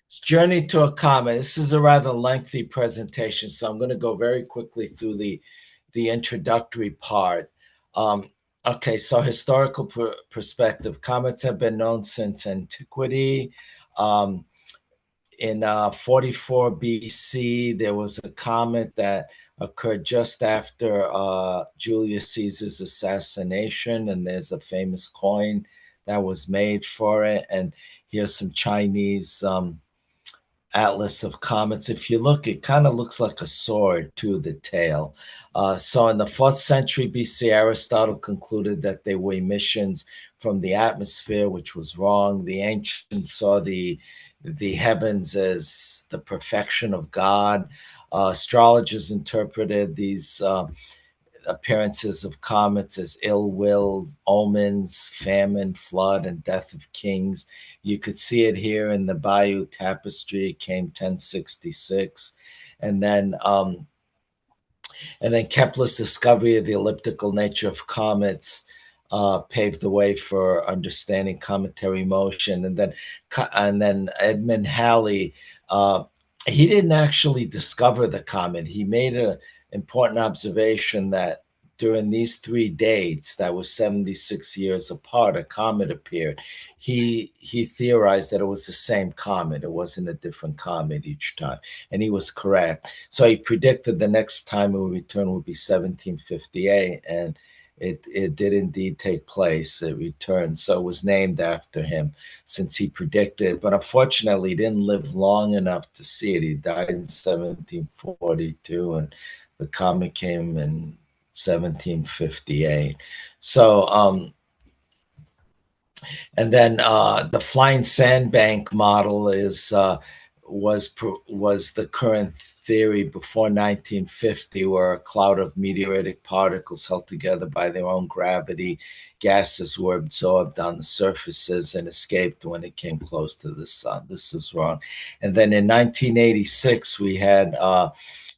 Journey to a Comet. This is a rather lengthy presentation, so I'm going to go very quickly through the introductory part. Um, okay, so historical perspective. Comets have been known since antiquity. Um, in 44 BC, there was a comet that occurred just after Julius Caesar's assassination, and there's a famous coin that was made for it. And here's some Chinese atlas of comets. If you look, it kind of looks like a sword to the tail. So in the 4th century BC, Aristotle concluded that they were emissions from the atmosphere, which was wrong. The ancients saw the heavens as the perfection of God. Astrologers interpreted these appearances of comets as ill will, omens, famine, flood, and death of kings. You could see it here in the Bayeux Tapestry. It came 1066. And then Kepler's discovery of the elliptical nature of comets paved the way for understanding cometary motion. And then Edmund Halley, he didn't actually discover the comet. He made an important observation that during these 3 dates that were 76 years apart, a comet appeared. He theorized that it was the same comet. It wasn't a different comet each time, and he was correct. So he predicted the next time it would return would be 1758, and it did indeed take place. It returned, so it was named after him since he predicted. But unfortunately, he didn't live long enough to see it. He died in 1742, and the comet came in 1758. So, and then the flying sandbank model was the current theory before 1950, where a cloud of meteoritic particles held together by their own gravity, gases were absorbed on the surfaces and escaped when it came close to the sun. This is wrong. And then in 1986, we had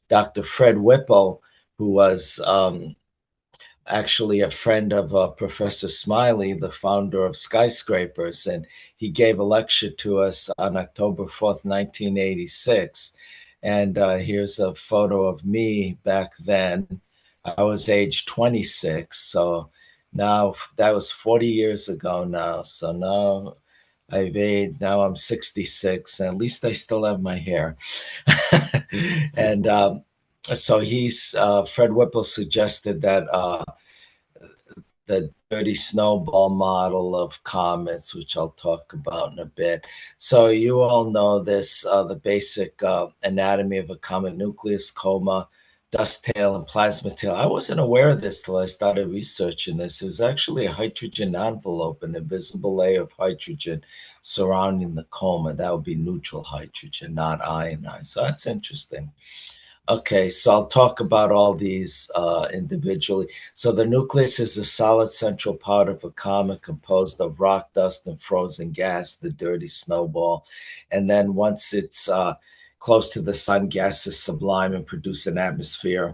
Dr. Fred Whipple, who was actually a friend of Professor Smiley, the founder of Skyscrapers, and he gave a lecture to us on October 4th, 1986. And here's a photo of me back then. I was age 26, so now that was 40 years ago now. So now I've aged, now I'm 66, and at least I still have my hair. And so Fred Whipple suggested that the dirty snowball model of comets, which I'll talk about in a bit. So you all know this, the basic anatomy of a comet: nucleus, coma, dust tail, and plasma tail. I wasn't aware of this till I started researching this. There's actually a hydrogen envelope, an invisible layer of hydrogen surrounding the coma. That would be neutral hydrogen, not ionized. So that's interesting. Okay, so I'll talk about all these individually. So the nucleus is a solid central part of a comet composed of rock dust and frozen gas, the dirty snowball. And then once it's close to the sun, gases sublime and produce an atmosphere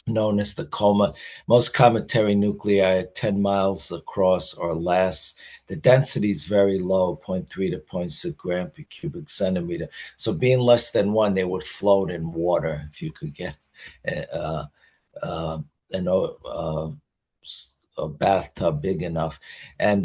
known as the coma. Most cometary nuclei are 10 miles across or less. The density is very low, zero point 0.3 to zero point 0.6 gram per cubic centimeter. So being less than 1, they would float in water if you could get uh, uh, an, a bathtub big enough. And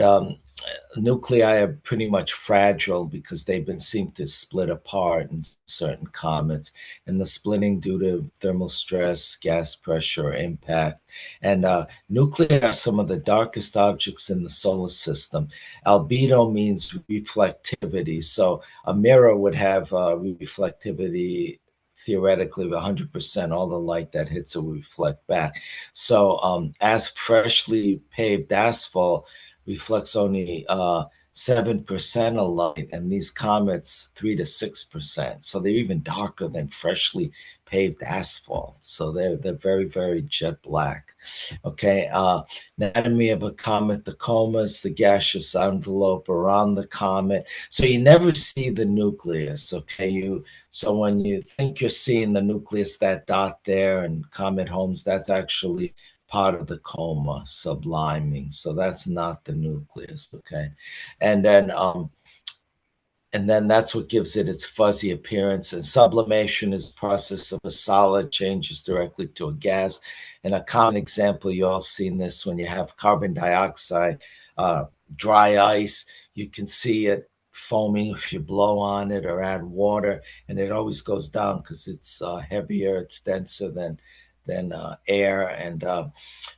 nuclei are pretty much fragile because they've been seen to split apart in certain comets, and the splitting due to thermal stress, gas pressure, impact. And nuclei are some of the darkest objects in the solar system. Albedo means reflectivity. So a mirror would have reflectivity theoretically of 100%. All the light that hits it will reflect back. So as freshly paved asphalt reflects only 7% of light, and these comets 3 to 6%. So they're even darker than freshly paved asphalt. So they're very, very jet black. Okay, anatomy of a comet: the coma is the gaseous envelope around the comet. So you never see the nucleus. Okay, so when you think you're seeing the nucleus, that dot there and Comet Holmes, that's actually part of the coma subliming. So that's not the nucleus. Okay, and then and then that's what gives it its fuzzy appearance. And sublimation is the process of a solid changes directly to a gas. And a common example, you all seen this when you have carbon dioxide, uh, dry ice, you can see it foaming if you blow on it or add water, and it always goes down because it's heavier, it's denser than air, and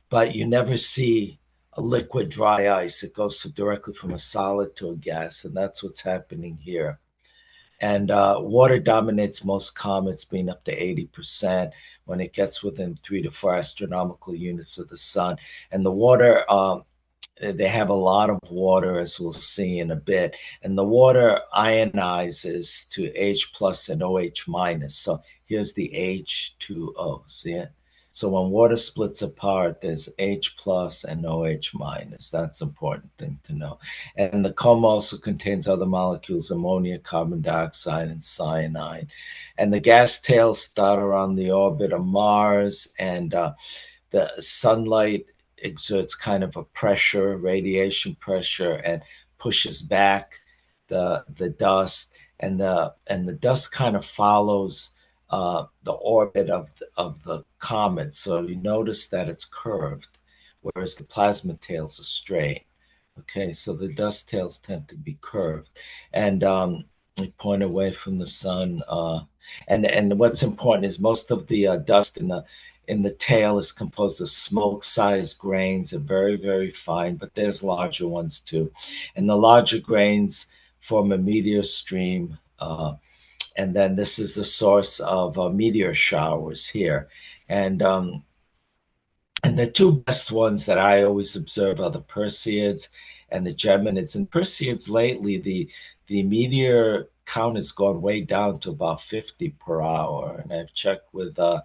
but you never see a liquid dry ice. It goes directly from a solid to a gas, and that's what's happening here. And water dominates most comets, being up to 80% when it gets within 3 to 4 astronomical units of the sun. And the water, they have a lot of water, as we'll see in a bit, and the water ionizes to H plus and OH minus. So here's the H2O. See it? So when water splits apart, there's H plus and OH minus. That's an important thing to know. And the coma also contains other molecules, ammonia, carbon dioxide, and cyanide. And the gas tails start around the orbit of Mars, and the sunlight exerts kind of a pressure, radiation pressure, and pushes back the dust, and the dust kind of follows the orbit of the comet. So you notice that it's curved, whereas the plasma tails are straight. Okay, so the dust tails tend to be curved, and we point away from the sun. And what's important is most of the dust in the tail is composed of smoke-sized grains. They're very, very fine, but there's larger ones too. And the larger grains form a meteor stream. And then this is the source of meteor showers here. And and the two best ones that I always observe are the Perseids and the Geminids. And Perseids lately, the meteor count has gone way down to about 50 per hour. And I've checked with uh,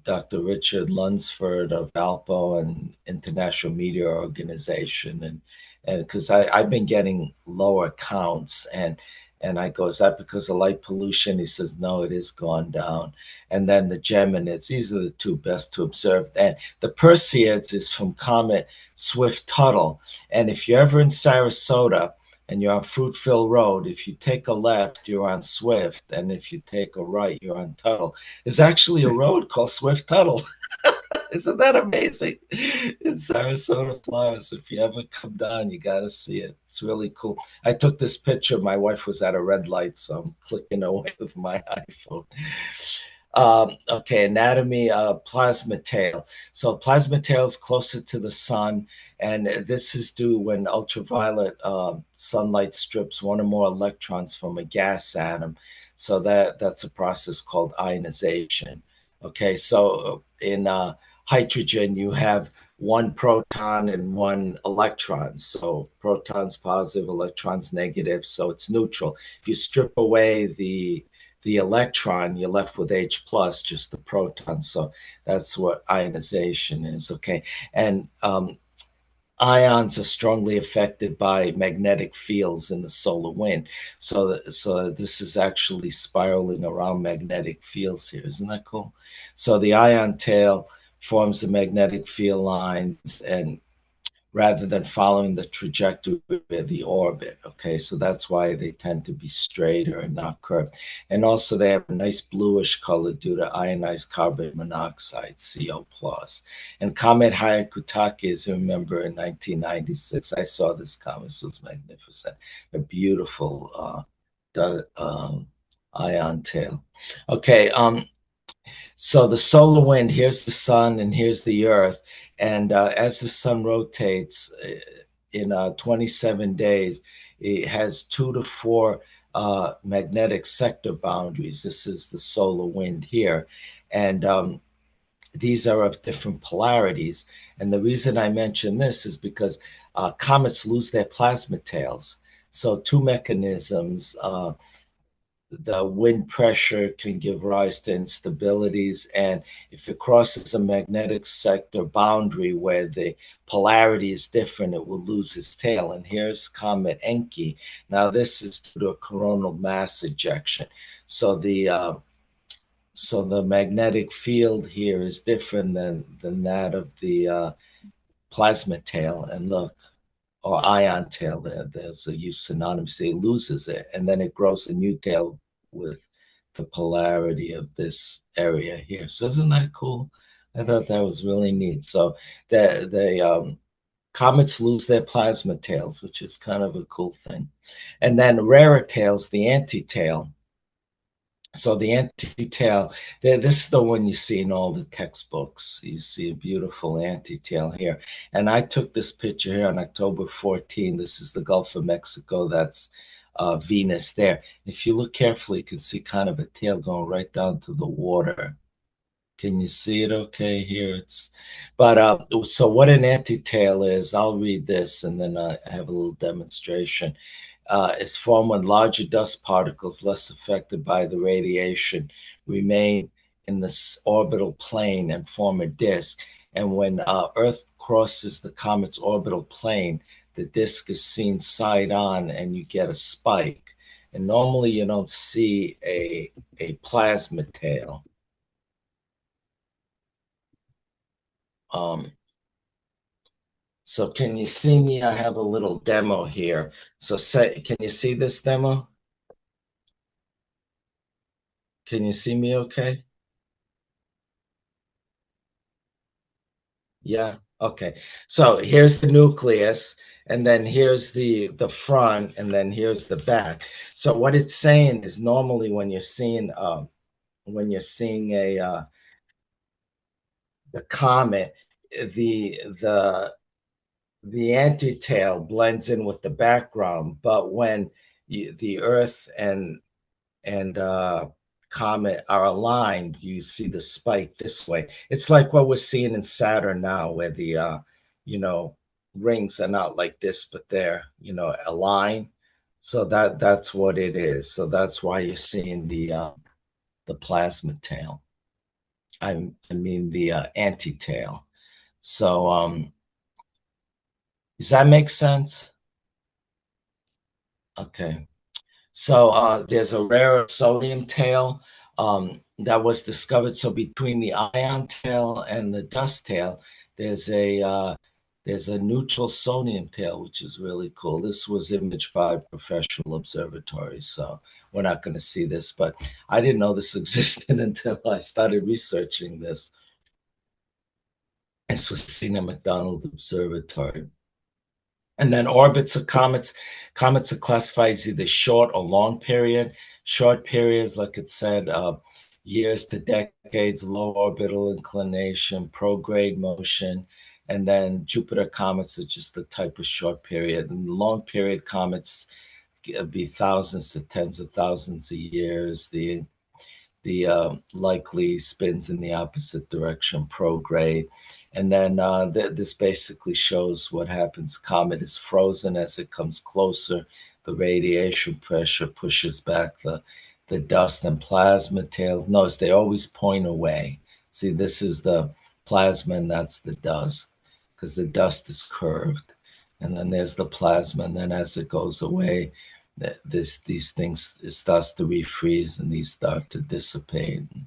Dr. Richard Lunsford of Valpo and International Meteor Organization, and because I've been getting lower counts, and I go, is that because of light pollution? He says, no, it is gone down. And then the Geminids, these are the two best to observe. And the Perseids is from Comet Swift-Tuttle. And if you're ever in Sarasota and you're on Fruitville Road, if you take a left, you're on Swift. And if you take a right, you're on Tuttle. There's actually a road called Swift-Tuttle. Isn't that amazing? In Sarasota, Florida. So if you ever come down, you got to see it. It's really cool. I took this picture. My wife was at a red light, so I'm clicking away with my iPhone. Okay, anatomy, plasma tail. So plasma tail is closer to the sun, and this is due when ultraviolet sunlight strips one or more electrons from a gas atom. So that's a process called ionization. Okay, so in hydrogen, you have one proton and one electron. So protons positive, electrons negative. So it's neutral. If you strip away the electron, you're left with H plus, just the proton. So that's what ionization is. Okay, and ions are strongly affected by magnetic fields in the solar wind. So this is actually spiraling around magnetic fields here. Isn't that cool? So the ion tail forms the magnetic field lines, and rather than following the trajectory of the orbit. Okay, so that's why they tend to be straighter and not curved. And also they have a nice bluish color due to ionized carbon monoxide, CO plus. And Comet Hyakutake, as you remember, in 1996, I saw this comet. This was magnificent. A beautiful ion tail. Okay, so the solar wind, here's the sun and here's the earth. And as the sun rotates in 27 days, it has 2 to 4 magnetic sector boundaries. This is the solar wind here. And these are of different polarities. And the reason I mention this is because comets lose their plasma tails. So two mechanisms. The wind pressure can give rise to instabilities. And if it crosses a magnetic sector boundary where the polarity is different, it will lose its tail. And here's Comet Encke. Now, this is due to a coronal mass ejection. So the magnetic field here is different than that of the plasma tail. And look, or ion tail. There's a use synonymous. It loses it, and then it grows a new tail with the polarity of this area here. So isn't that cool? I thought that was really neat. So the comets lose their plasma tails, which is kind of a cool thing. And then rarer tails, the anti-tail. So the anti-tail, this is the one you see in all the textbooks. You see a beautiful anti-tail here. And I took this picture here on October 14. This is the Gulf of Mexico. That's Venus there. If you look carefully, you can see kind of a tail going right down to the water. Can you see it okay here? So what an anti-tail is, I'll read this and then I have a little demonstration. Is formed when larger dust particles, less affected by the radiation, remain in the orbital plane and form a disk. And when Earth crosses the comet's orbital plane, the disk is seen side on and you get a spike. And normally you don't see a plasma tail. Um, so can you see me? I have a little demo here. So can you see this demo? Can you see me okay? Yeah. Okay. So here's the nucleus, and then here's the front, and then here's the back. So what it's saying is normally when you're seeing the comet, the the the anti-tail blends in with the background, but when the Earth and comet are aligned, you see the spike this way. It's like what we're seeing in Saturn now, where the you know rings are not like this, but they're aligned. So that's what it is. So that's why you're seeing the plasma tail. I mean the anti-tail. So does that make sense? Okay. So there's a rare sodium tail that was discovered. So between the ion tail and the dust tail, there's a neutral sodium tail, which is really cool. This was imaged by professional observatories, so we're not going to see this, but I didn't know this existed until I started researching this. This was seen at McDonald Observatory. And then orbits of comets. Comets are classified as either short or long period. Short periods, like it said, years to decades, low orbital inclination, prograde motion. And then Jupiter comets are just the type of short period. And long period comets be thousands to tens of thousands of years. The likely spins in the opposite direction, prograde. And then this basically shows what happens. Comet is frozen as it comes closer. The radiation pressure pushes back the dust and plasma tails. Notice they always point away. See, this is the plasma and that's the dust because the dust is curved. And then there's the plasma. And then as it goes away, these things, it starts to refreeze and these start to dissipate. And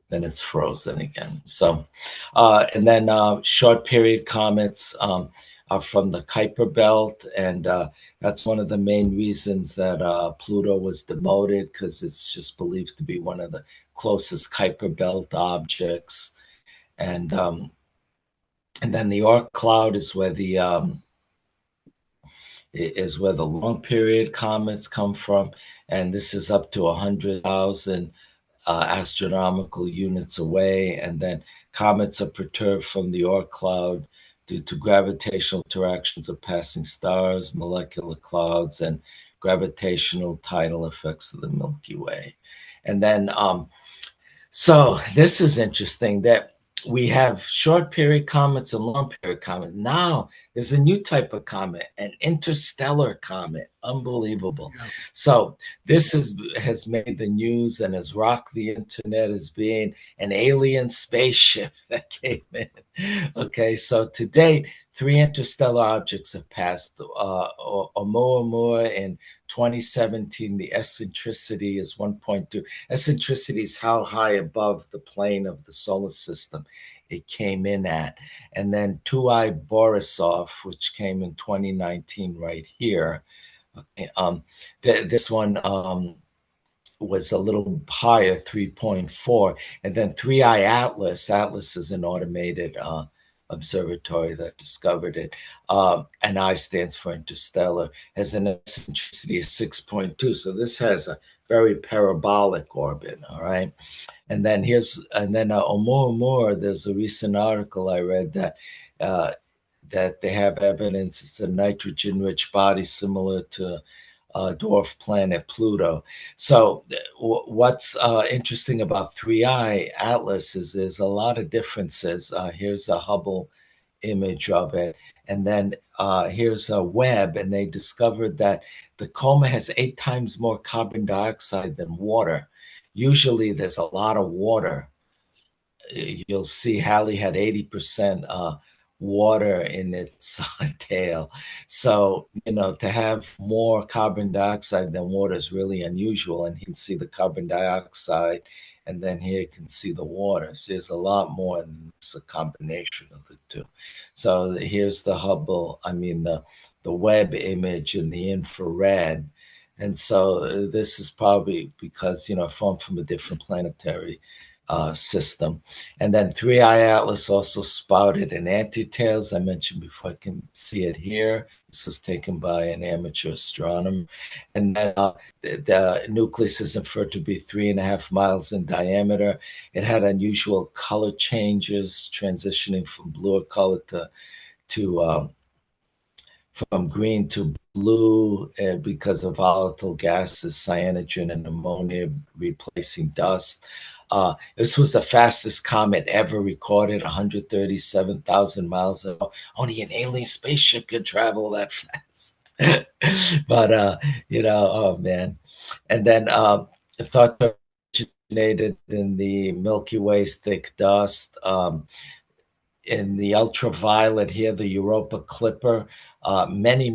then it's frozen again. So, and then short period comets are from the Kuiper belt, and that's one of the main reasons that Pluto was demoted because it's just believed to be one of the closest Kuiper belt objects. And then the Oort cloud is where the long period comets come from, and this is up to 100,000 astronomical units away. And then comets are perturbed from the Oort cloud due to gravitational interactions of passing stars, molecular clouds, and gravitational tidal effects of the Milky Way. And then, so this is interesting that we have short period comets and long period comets. Now there's a new type of comet, an interstellar comet. Unbelievable. Yeah. So this has made the news and has rocked the internet as being an alien spaceship that came in. Okay, so to date, three interstellar objects have passed. Oumuamua in 2017, the eccentricity is 1.2. Eccentricity is how high above the plane of the solar system it came in at. And then 2I Borisov, which came in 2019 right here. Okay, this one was a little higher, 3.4. And then 3I Atlas. Atlas is an automated observatory that discovered it. And I stands for interstellar, has an eccentricity of 6.2. So this has a very parabolic orbit, all right? Oumuamua, there's a recent article I read uh, that they have evidence it's a nitrogen-rich body similar to dwarf planet Pluto. So, what's interesting about 3I Atlas is there's a lot of differences. Here's a Hubble image of it. And then here's a Webb, and they discovered that the coma has 8 times more carbon dioxide than water. Usually, there's a lot of water. You'll see Halley had 80% water in its tail. So, to have more carbon dioxide than water is really unusual. And you can see the carbon dioxide, and then here you can see the water. So there's a lot more than it's a combination of the two. So here's the Hubble, the Webb image in the infrared. And so this is probably because, formed from a different planetary system. And then 3I Atlas also spouted an anti-tails. I mentioned before, I can see it here. This was taken by an amateur astronomer. And then the nucleus is inferred to be 3.5 miles in diameter. It had unusual color changes, transitioning from bluer color to from green to blue because of volatile gases, cyanogen and ammonia replacing dust. This was the fastest comet ever recorded, 137,000 miles ago. Only an alien spaceship could travel that fast. But, oh man. And then thought to originated in the Milky Way's thick dust. In the ultraviolet here, the Europa Clipper, many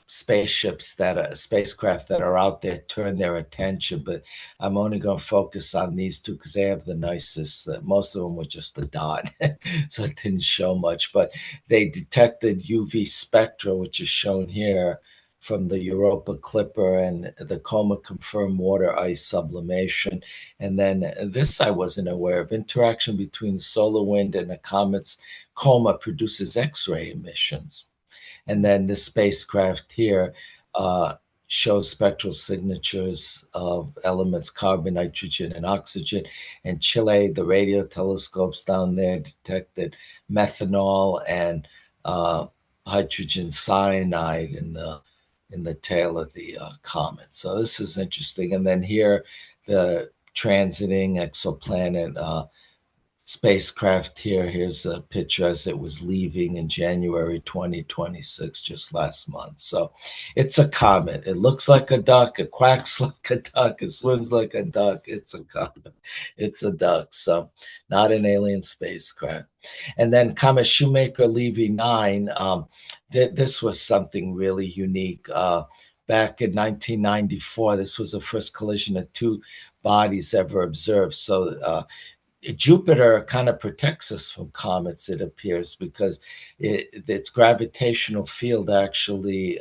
spacecraft that are out there turn their attention, but I'm only going to focus on these two because they have the nicest. Most of them were just a dot, so it didn't show much. But they detected UV spectra, which is shown here from the Europa Clipper, and the coma confirmed water ice sublimation. And then this I wasn't aware of. Interaction between solar wind and a comet's coma produces X-ray emissions. And then the spacecraft here shows spectral signatures of elements carbon, nitrogen, and oxygen. And Chile, the radio telescopes down there detected methanol and hydrogen cyanide in the tail of the comet. So this is interesting. And then here, the transiting exoplanet spacecraft here. Here's a picture as it was leaving in January 2026, just last month. So it's a comet. It looks like a duck. It quacks like a duck. It swims like a duck. It's a comet. It's a duck. So not an alien spacecraft. And then Comet Shoemaker-Levy 9. This was something really unique. Back in 1994, this was the first collision of two bodies ever observed. So Jupiter kind of protects us from comets, it appears, because its gravitational field actually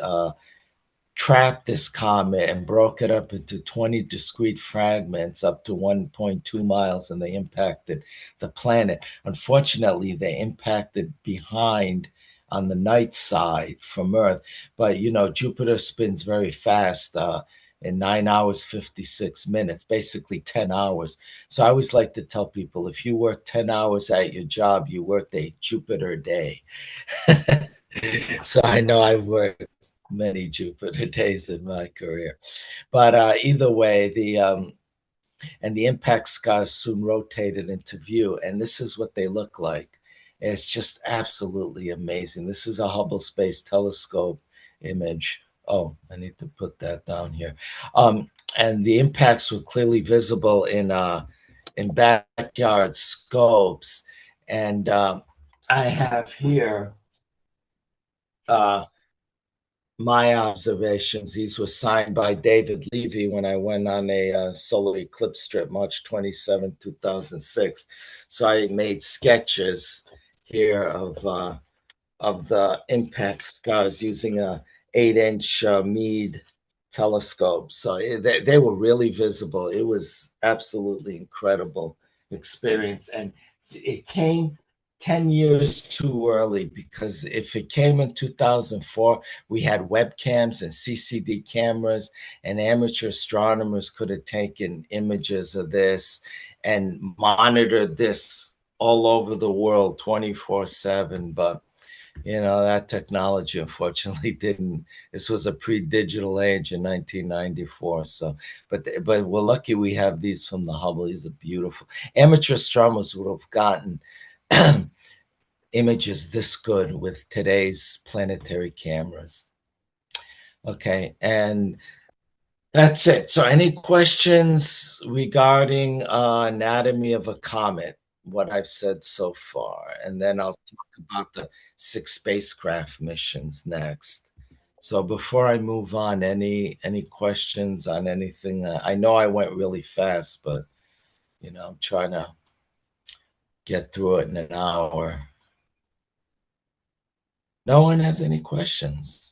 trapped this comet and broke it up into 20 discrete fragments up to 1.2 miles, and they impacted the planet. Unfortunately, they impacted behind on the night side from Earth. But, Jupiter spins very fast. In 9 hours, 56 minutes, basically 10 hours. So I always like to tell people if you work 10 hours at your job, you worked a Jupiter day. So I know I've worked many Jupiter days in my career. But either way, the impact scars soon rotated into view, and this is what they look like. It's just absolutely amazing. This is a Hubble Space Telescope image. Oh, I need to put that down here. Um, and the impacts were clearly visible in backyard scopes. And I have here uh, my observations. These were signed by David Levy when I went on a solar eclipse trip, March 27, 2006. So I made sketches here of the impact scars using a 8-inch Meade telescope. So they were really visible. It was absolutely incredible experience, and it came 10 years too early, because if it came in 2004, we had webcams and CCD cameras, and amateur astronomers could have taken images of this and monitored this all over the world 24/7. But that technology unfortunately didn't. This was a pre-digital age in 1994. So but we're lucky we have these from the Hubble. These are beautiful. Amateur astronomers would have gotten images this good with today's planetary cameras. Okay, and that's it. So any questions regarding anatomy of a comet, what I've said so far? And then I'll talk about the 6 spacecraft missions next. So before I move on, any questions on anything? I know I went really fast, but I'm trying to get through it in an hour. No one has any questions.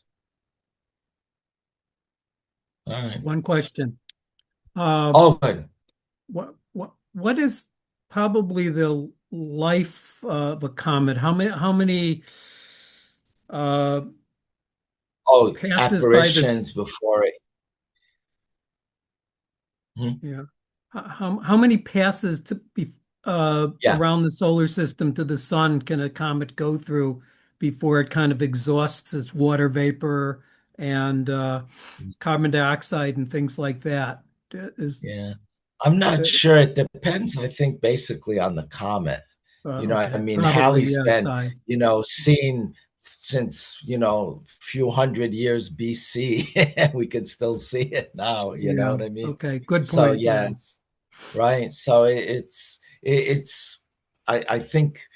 All right. One question. Oh, good. What is probably the life of a comet? How many uh, Oh, passes by this? apparitions before it. Hmm? Yeah. How many passes to be Yeah. around the solar system to the sun can a comet go through before it kind of exhausts its water vapor and carbon dioxide and things like that? Is Yeah. I'm not sure. It depends, I think, basically on the comet. I okay, mean, probably, Halley's yeah, been, size. seen since, few hundred years BC, and we can still see it now, you know Yeah. what I mean? Okay. Good So point. yeah, Yeah. right. So it's I think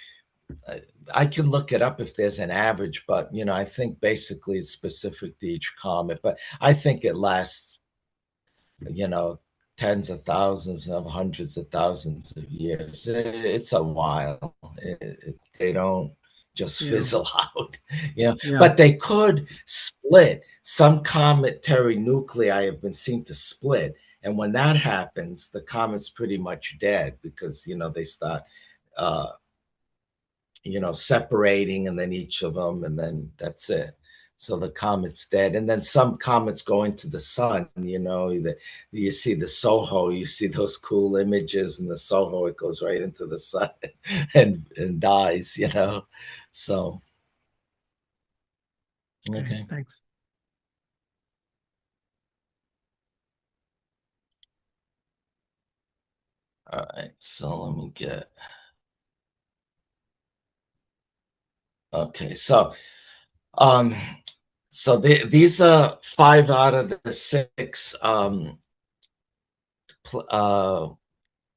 I can look it up if there's an average, but I think basically it's specific to each comet. But I think it lasts you know, tens of thousands of hundreds of thousands of years. It's a while. They don't just Yeah. fizzle out, Yeah. but they could split. Some cometary nuclei have been seen to split. And when that happens, the comet's pretty much dead because, they start, uh, separating, and then each of them, and then that's it. So the comet's dead. And then some comets go into the sun, you see the Soho, you see those cool images in the Soho, it goes right into the sun and dies. So, Okay. okay. Thanks. All right. So let me get, okay. Um, these are 5 out of the 6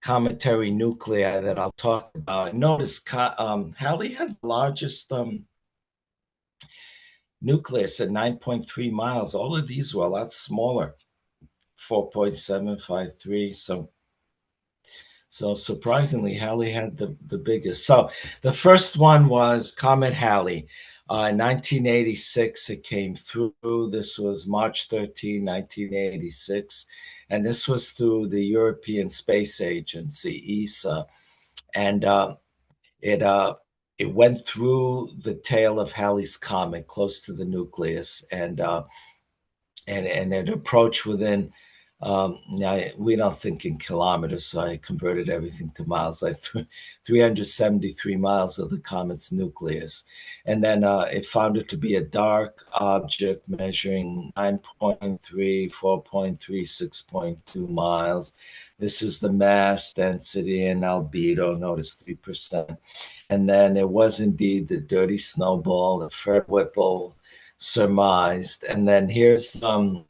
cometary nuclei that I'll talk about. Notice Halley had the largest nucleus at 9.3 miles. All of these were a lot smaller, 4.753. So surprisingly, Halley had the biggest. So the first one was Comet Halley. 1986, it came through. This was March 13, 1986. And this was through the European Space Agency, ESA. And it it went through the tail of Halley's comet, close to the nucleus, and it approached within. Now we don't think in kilometers, so I converted everything to miles. Like 373 miles of the comet's nucleus, and then it found it to be a dark object measuring 9.3, 4.3, 6.2 miles. This is the mass density and albedo. Notice 3%. And then it was indeed the dirty snowball that Fred Whipple surmised. And then here's an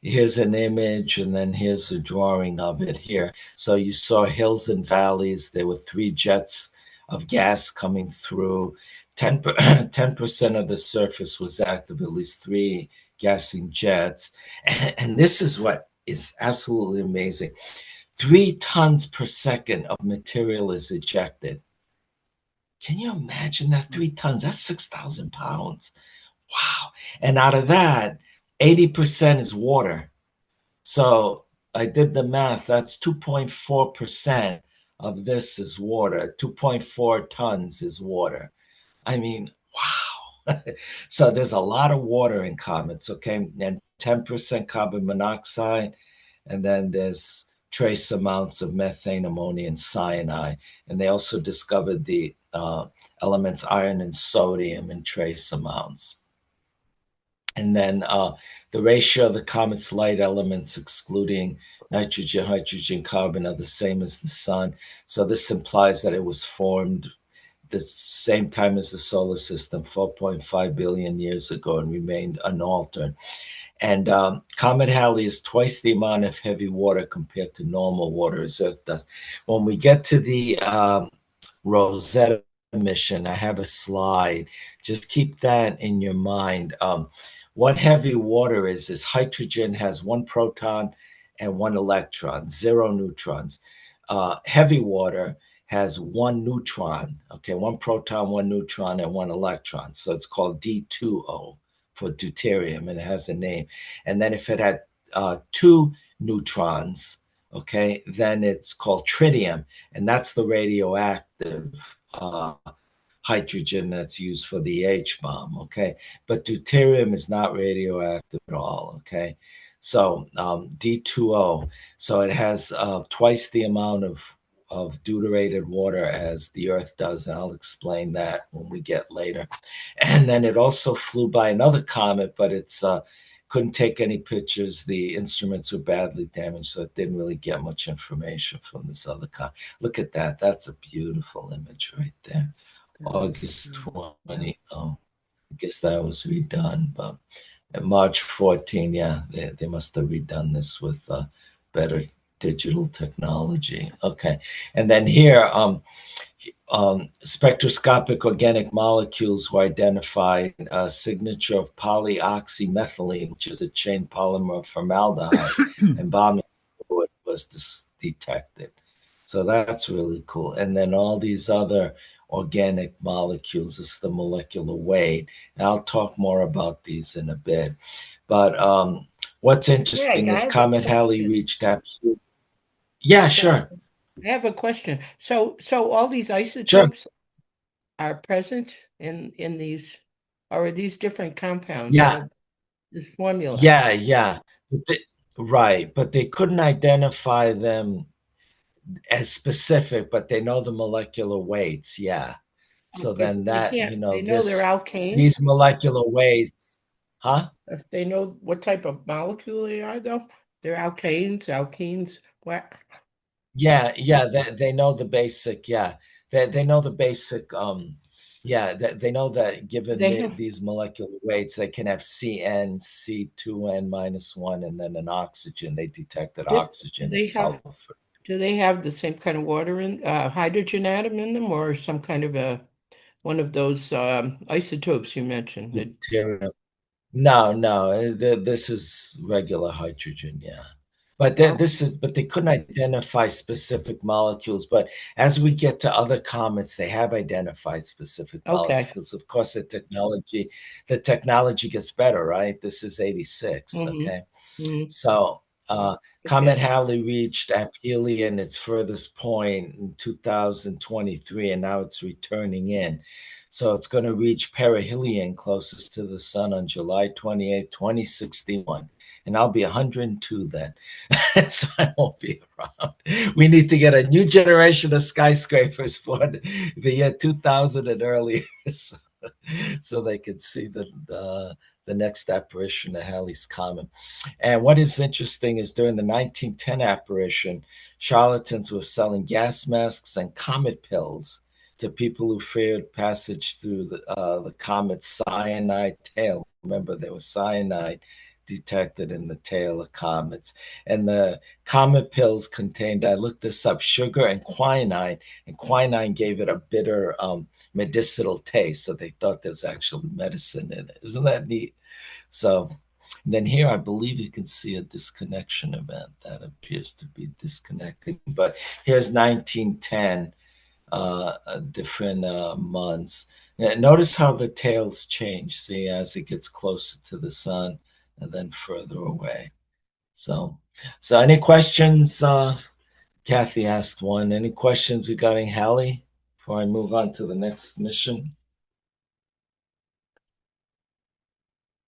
image, and then here's a drawing of it here. So you saw hills and valleys. There were three jets of gas coming through. 10% of the surface was active, at least three gassing jets. And this is what is absolutely amazing. 3 tons per second of material is ejected. Can you imagine that? 3 tons? That's 6,000 pounds. Wow. And out of that, 80% is water. So I did the math. That's 2.4% of this is water. 2.4 tons is water. I mean, wow. So there's a lot of water in comets, okay? And 10% carbon monoxide. And then there's trace amounts of methane, ammonia, and cyanide. And they also discovered the elements iron and sodium in trace amounts. And then the ratio of the comet's light elements, excluding nitrogen, hydrogen, carbon, are the same as the sun. So this implies that it was formed the same time as the solar system, 4.5 billion years ago, and remained unaltered. And Comet Halley is twice the amount of heavy water compared to normal water as Earth does. When we get to the Rosetta mission, I have a slide. Just keep that in your mind. What heavy water is hydrogen has 1 proton and 1 electron, 0 neutrons. Heavy water has 1 neutron, okay, 1 proton, 1 neutron, and 1 electron. So it's called D2O for deuterium, and it has a name. And then if it had 2 neutrons, okay, then it's called tritium, and that's the radioactive hydrogen that's used for the H-bomb, okay? But deuterium is not radioactive at all, okay? So D2O, so it has twice the amount of deuterated water as the Earth does, and I'll explain that when we get later. And then it also flew by another comet, but it's couldn't take any pictures. The instruments were badly damaged, so it didn't really get much information from this other comet. Look at that. That's a beautiful image right there. August 20. Oh, I guess that was redone, but March 14, yeah, they must have redone this with better digital technology. Okay. And then here, spectroscopic organic molecules were identified. A signature of polyoxymethylene, which is a chain polymer of formaldehyde, embalming fluid was detected. So that's really cool. And then all these other organic molecules, this is the molecular weight. And I'll talk more about these in a bit. But what's interesting is Comet Halley reached absolute. Yeah, sure. I have a question. So all these Sure. isotopes are present in these, or are these different compounds Yeah. of this formula? Yeah. Right. But they couldn't identify them as specific, but they know the molecular weights. Yeah. So Because then they that, can't, they know they're alkanes. these molecular weights, huh? If they know what type of molecule they are, though, they're alkanes, alkenes. What? Yeah, they know the basic, yeah. They know the basic, yeah, they know that given They have, these molecular weights, they can have CN, C2N minus 1, and then an oxygen. They detected do oxygen they and have, sulfur. do they have the same kind of water in, hydrogen atom in them, or some kind of one of those isotopes you mentioned? Deuterium. No, this is regular hydrogen, yeah. But Oh, but they couldn't identify specific molecules. But as we get to other comets, they have identified specific molecules okay. because, of course, the technology gets better, right? This is 86, Mm-hmm. okay? Mm-hmm. So Comet Okay. Halley reached aphelion, its furthest point, in 2023, and now it's returning in. So it's going to reach perihelion closest to the sun on July 28, 2061. And I'll be 102 then. So I won't be around. We need to get a new generation of skyscrapers for the year 2000 and earlier so they can see the the next apparition of Halley's Comet. And what is interesting is during the 1910 apparition, charlatans were selling gas masks and comet pills to people who feared passage through the comet's cyanide tail. Remember, there was cyanide detected in the tail of comets. And the comet pills contained, I looked this up, sugar and quinine gave it a bitter medicinal taste. So they thought there was actual medicine in it. Isn't that neat? So then here, I believe you can see a disconnection event that appears to be disconnecting. But here's 1910, different months. Notice how the tails change, see, as it gets closer to the sun and then further away. So any questions? Kathy asked one. Any questions regarding Halley before I move on to the next mission?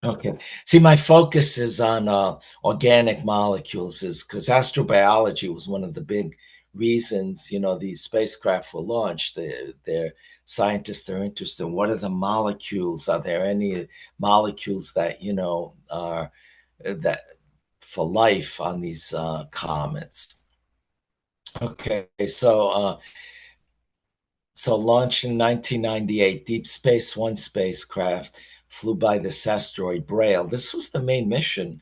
Okay. See, my focus is on organic molecules, is because astrobiology was one of the big reasons, these spacecraft were launched. Their scientists are interested in what are the molecules? Are there any molecules that, are that for life on these comets? Okay, so launched in 1998, Deep Space One spacecraft flew by this asteroid Braille. This was the main mission,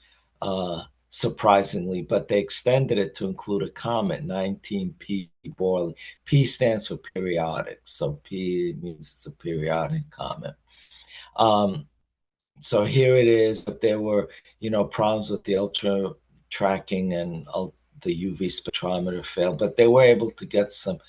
surprisingly, but they extended it to include a comet, 19P Borley. P stands for periodic, so P means it's a periodic comet. So here it is, but there were, problems with the ultra tracking and the UV spectrometer failed, but they were able to get some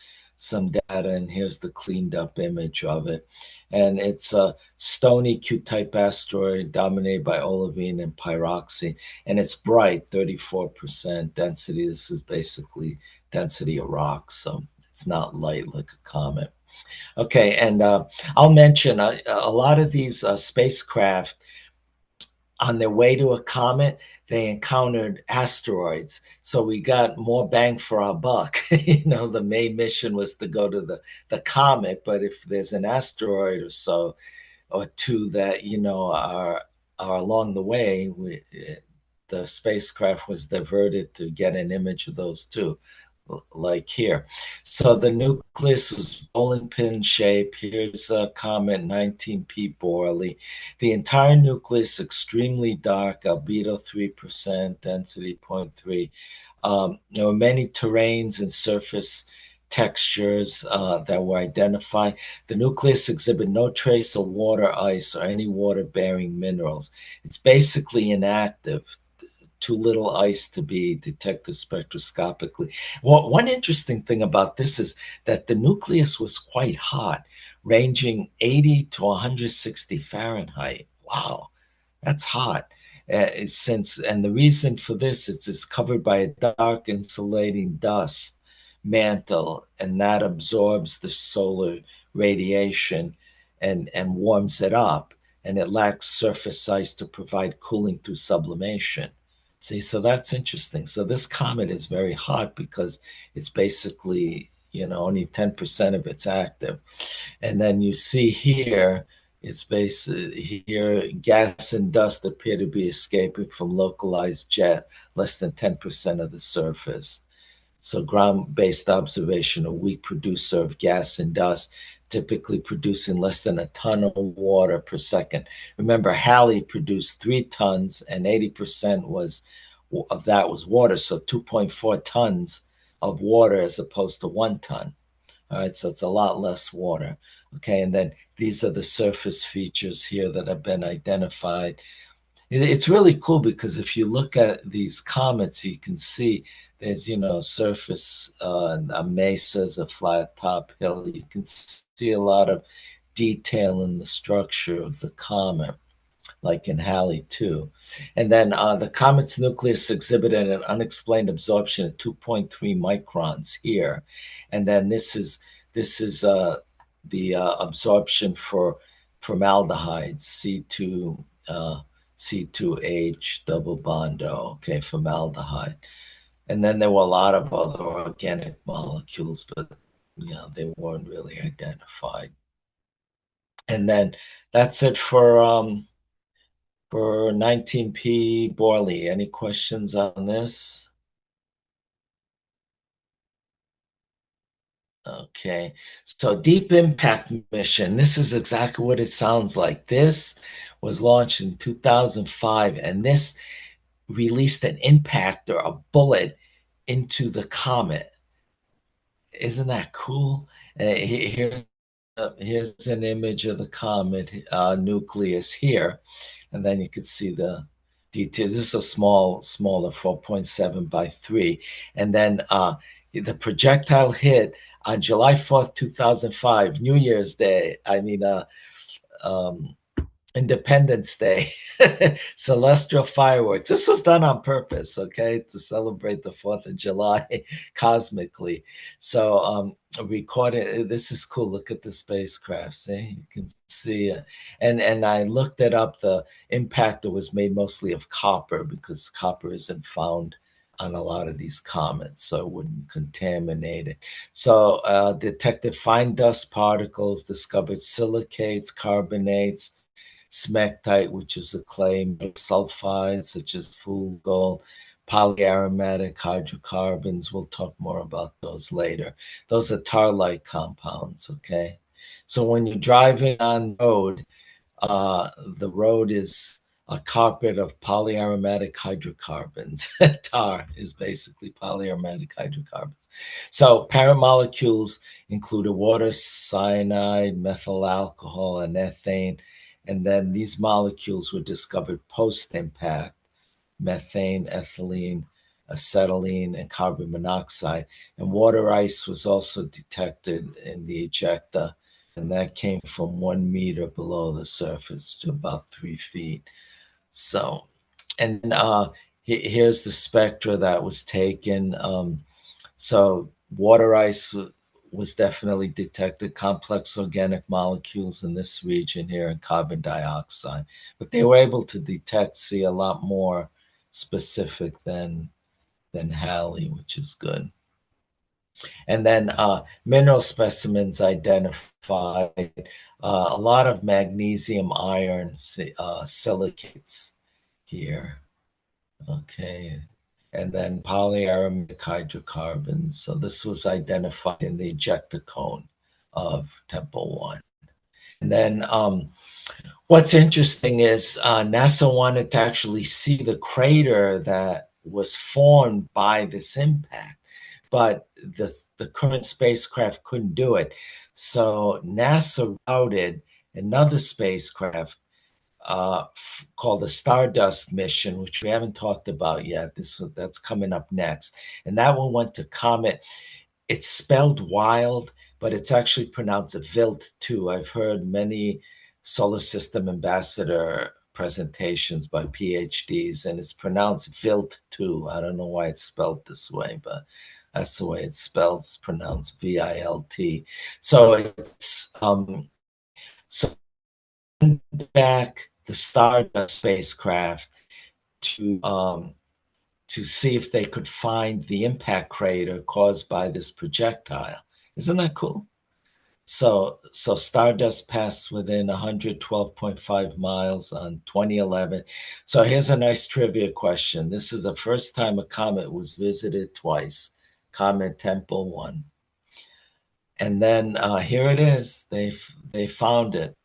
data, and here's the cleaned up image of it. And it's a stony Q-type asteroid dominated by olivine and pyroxene, and it's bright, 34% density. This is basically density of rocks, so it's not light like a comet. Okay, and I'll mention a lot of these spacecraft on their way to a comet, they encountered asteroids. So we got more bang for our buck. The main mission was to go to the comet, but if there's an asteroid or so or two that, are along the way, the spacecraft was diverted to get an image of those too, like here. So the nucleus was bowling pin shape. Here's a comet 19P Borley. The entire nucleus extremely dark, albedo 3%, density 0.3. There were many terrains and surface textures that were identified. The nucleus exhibit no trace of water, ice, or any water-bearing minerals. It's basically inactive, too little ice to be detected spectroscopically. Well, one interesting thing about this is that the nucleus was quite hot, ranging 80 to 160 Fahrenheit. Wow, that's hot. And the reason for this is it's covered by a dark insulating dust mantle, and that absorbs the solar radiation and warms it up, and it lacks surface ice to provide cooling through sublimation. See, so that's interesting. So this comet is very hot because it's basically, only 10% of it's active. And then you see here, it's basically here, gas and dust appear to be escaping from localized jet, less than 10% of the surface. So ground-based observation, a weak producer of gas and dust, typically producing less than a ton of water per second. Remember, Halley produced 3 tons, and 80% of that was water, so 2.4 tons of water as opposed to 1 ton. All right, so it's a lot less water. Okay, and then these are the surface features here that have been identified. It's really cool because if you look at these comets, you can see there's, surface, mesas, a flat top hill. You can see a lot of detail in the structure of the comet, like in Halley too. And then the comet's nucleus exhibited an unexplained absorption of 2.3 microns here. And then this is the absorption for formaldehyde, C2H double bond O, okay, formaldehyde. And then there were a lot of other organic molecules, but they weren't really identified. And then that's it for for 19P Borley. Any questions on this? Okay, so Deep Impact Mission, this is exactly what it sounds like. This was launched in 2005, and this released an impactor, a bullet, into the comet. Isn't that cool? Here's an image of the comet nucleus here, and then you can see the details. This is a smaller 4.7 by 3, and then the projectile hit on July 4th, 2005, New Year's Day. Um, Independence Day, celestial fireworks. This was done on purpose, okay, to celebrate the 4th of July cosmically. So recorded, this is cool. Look at the spacecraft. See, you can see it. And I looked it up. The impactor was made mostly of copper because copper isn't found on a lot of these comets, so it wouldn't contaminate it. So detected fine dust particles, discovered silicates, carbonates, smectite, which is a clay, sulfides such as fool gold, polyaromatic hydrocarbons. We'll talk more about those later. Those are tar-like compounds, okay? So when you're driving on the road is a carpet of polyaromatic hydrocarbons. Tar is basically polyaromatic hydrocarbons. So parent molecules included water, cyanide, methyl alcohol, and ethane. And then these molecules were discovered post-impact: methane, ethylene, acetylene, and carbon monoxide. And water ice was also detected in the ejecta, and that came from 1 meter below the surface to about 3 feet. So, and here's the spectra that was taken. So water ice was definitely detected, complex organic molecules in this region here, and carbon dioxide. But they were able to see a lot more specific than Halley, which is good. And then mineral specimens identified a lot of magnesium, iron, silicates here. Okay. And then polyaromatic hydrocarbons. So this was identified in the ejecta cone of Temple 1. And then what's interesting is NASA wanted to actually see the crater that was formed by this impact, but the current spacecraft couldn't do it. So NASA routed another spacecraft called the Stardust mission, which we haven't talked about yet. That's coming up next. And that one went to Comet. It's spelled wild, but it's actually pronounced Vilt 2. I've heard many solar system ambassador presentations by PhDs, and it's pronounced Vilt 2. I don't know why it's spelled this way, but that's the way it's spelled. It's pronounced VILT. So it's so back the Stardust spacecraft to see if they could find the impact crater caused by this projectile. Isn't that cool? So Stardust passed within 112.5 miles on 2011. So here's a nice trivia question. This is the first time a comet was visited twice, Comet Tempel 1. And then here it is. They found it.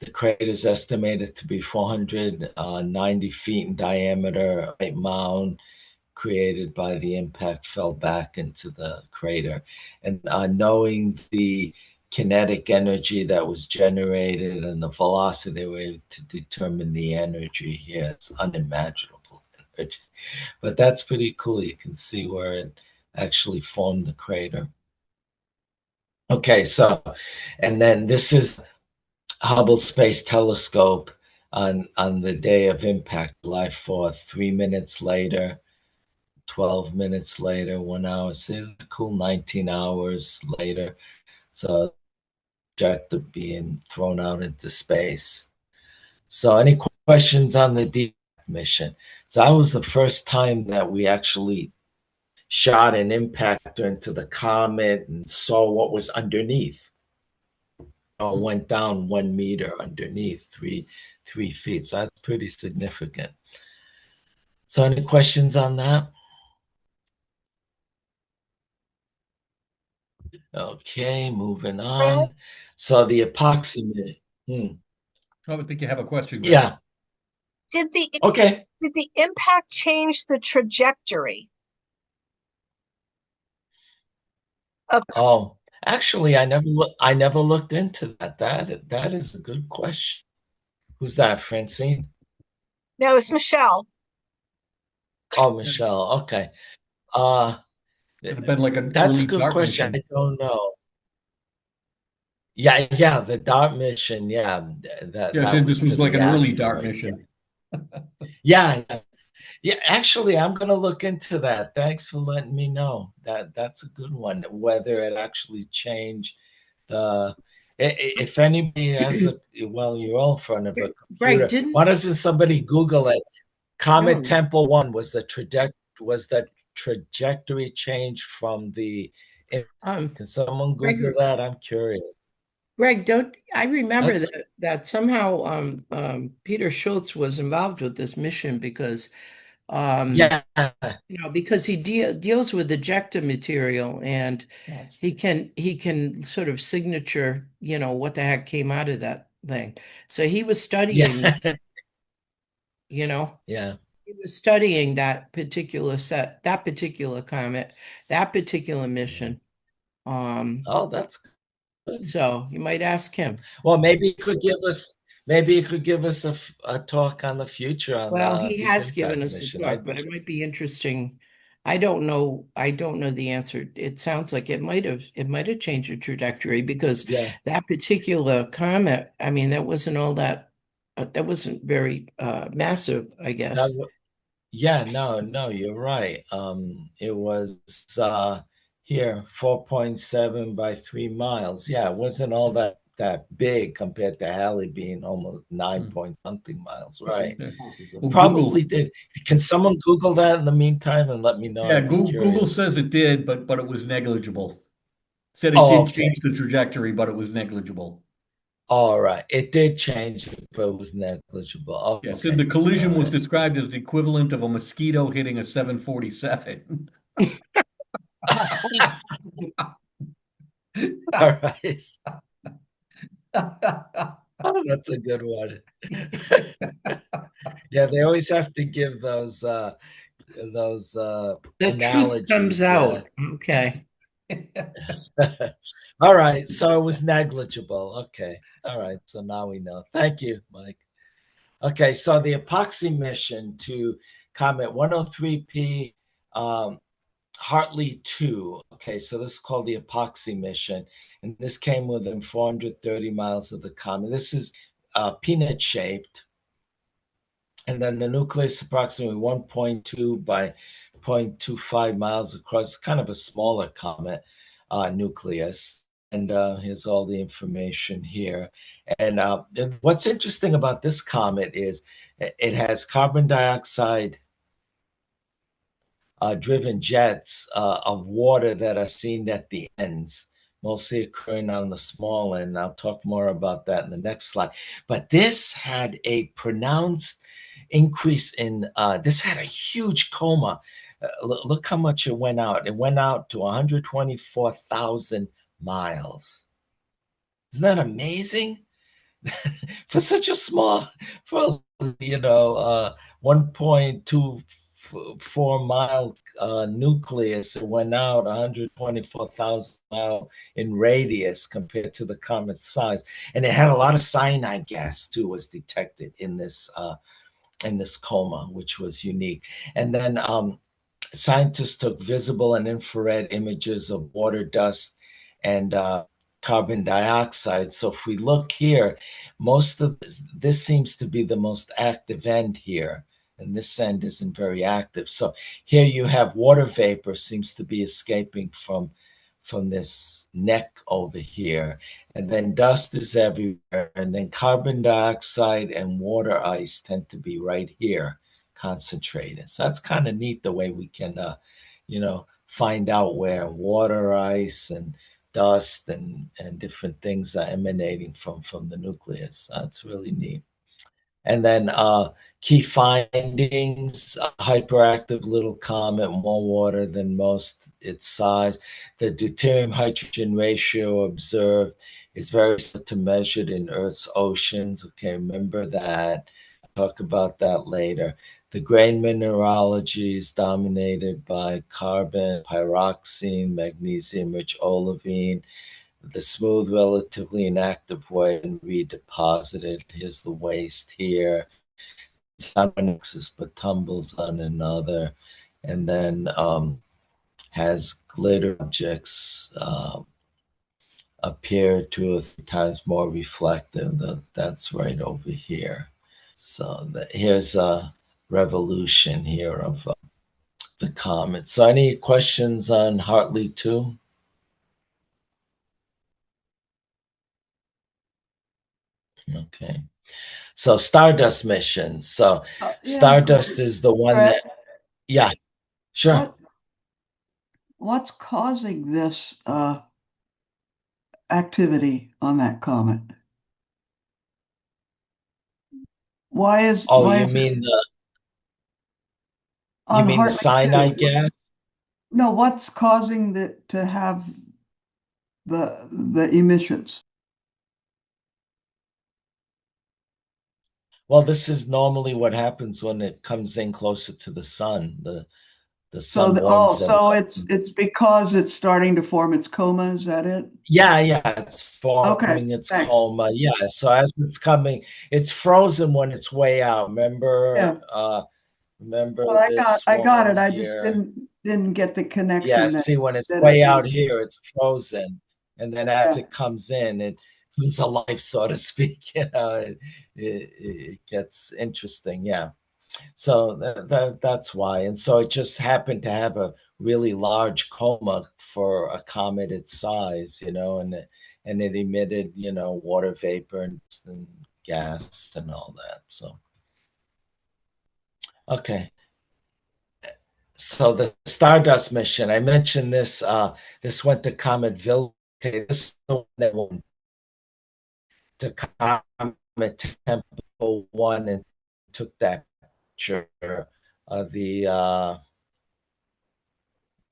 The crater is estimated to be 490 feet in diameter. A mound created by the impact fell back into the crater. And knowing the kinetic energy that was generated and the velocity, they were able to determine the energy here. It's unimaginable energy. But that's pretty cool. You can see where it actually formed the crater. Okay, so, and then this is Hubble Space Telescope on the day of impact, July 4th, 3 minutes later, 12 minutes later, 1 hour. See, cool, 19 hours later. So projector being thrown out into space. So any questions on the deep mission? So that was the first time that we actually shot an impactor into the comet and saw what was underneath. went down 1 meter underneath, 3 feet. So that's pretty significant. So any questions on that? Okay, moving on. So the epoxy. I would think you have a question, Greg. Yeah. Did the Okay. impact change the trajectory of? Oh, actually, I never looked into that. That is a good question. Who's that, Francine? No, it's Michelle. Oh, Michelle. Okay. Uh, Could have been like an that's a early good DART question. mission. I don't know. Yeah, the DART mission. Yeah, Yeah, that said was this to was like the an early DART asteroid. mission. Yeah. Yeah, actually, I'm gonna look into that. Thanks for letting me know. That's a good one. Whether it actually changed the, if anybody has well, you're all in front of a Greg, computer. Why doesn't somebody Google it? Comet No. Temple 1 was the trajectory change from the. Can someone Google that? I'm curious. Greg, I remember that somehow Peter Schultz was involved with this mission because Yeah. because he deals with ejecta material, and he can sort of signature, what the heck came out of that thing. So he was studying, Yeah. Yeah. Yeah. He was studying that particular comet, that particular mission. Oh, that's good. So you might ask him. Well, maybe he could give us a talk on the future on Well, he the has given impact us a mission. talk, but it might be interesting. I don't know. I don't know the answer. It sounds like it might have changed the trajectory because Yeah. that particular comet, I mean, that wasn't all that that wasn't very massive, I guess. Yeah, no, you're right. It was here 4.7 by 3 miles. Yeah, it wasn't all that big compared to Halley being almost 9 point something miles, right? Well, Probably did. Can someone Google that in the meantime and let me know? Yeah, I'd be Google curious. says it did, but it was negligible. Said it Oh, did okay. change the trajectory, but it was negligible. All right. It did change, but it was negligible. Yeah, Okay. said the collision All was right. described as the equivalent of a mosquito hitting a 747. All right. Oh, that's a good one. Yeah, they always have to give those The analogies. truth comes out. Okay. All right, so it was negligible. Okay. All right, so now we know. Thank you, Mike. Okay, so the epoxy mission to Comet 103P Hartley 2. Okay, so this is called the epoxy mission, and this came within 430 miles of the comet. This is peanut shaped, and then the nucleus approximately 1.2 by 0.25 miles across, kind of a smaller comet nucleus. And here's all the information here. And what's interesting about this comet is it has carbon dioxide driven jets of water that are seen at the ends, mostly occurring on the small end. I'll talk more about that in the next slide. But this had a pronounced increase in, this had a huge coma. Look how much it went out. It went out to 124,000 miles. Isn't that amazing? For such a small, for 1.24 mile nucleus, it went out 124,000 mile in radius compared to the comet's size, and it had a lot of cyanide gas too was detected in this coma, which was unique. And then scientists took visible and infrared images of water dust and carbon dioxide. So if we look here, most of this seems to be the most active end here, and this end isn't very active. So here you have water vapor seems to be escaping from this neck over here, and then dust is everywhere, and then carbon dioxide and water ice tend to be right here concentrated. So that's kind of neat the way we can find out where water ice and dust and different things are emanating from the nucleus. That's really neat. And then key findings: a hyperactive little comet, more water than most its size. The deuterium hydrogen ratio observed is very similar to measured in Earth's oceans. Okay, remember that. I'll talk about that later. The grain mineralogy is dominated by carbon, pyroxene, magnesium-rich olivine. The smooth, relatively inactive way and redeposited. Here's the waste here. It's on one axis but tumbles on another, and then has glitter objects appear 2 or 3 times more reflective. That's right over here. So here's a revolution here of the comet. So any questions on Hartley 2? Okay. So Stardust mission. So Yeah, Stardust is the one Brett, that, yeah, sure. what's causing this activity on that comet? Why is Oh, why you is mean the on the Hartley cyanide 2? gas? No, what's causing it to have the emissions? Well, this is normally what happens when it comes in closer to the sun. The sun warms it So up. it's because it's starting to form its coma, is that it? Yeah, it's Okay, forming its thanks. coma. Yeah, so as it's coming, it's frozen when it's way out. Remember, Yeah. remember Well, this I got one it. I just here? didn't get the Yeah, connection see, when it's that way it out was. here, it's frozen, and then as Yeah. it comes in, it comes alive, so to speak. It gets interesting. Yeah. So that's why. And so it just happened to have a really large coma for a comet its size, and it emitted, water vapor and gas and all that. So, okay. So the Stardust mission, I mentioned this. This went to Cometville. Okay, this is the one that went to Comet Temple One and took that picture of the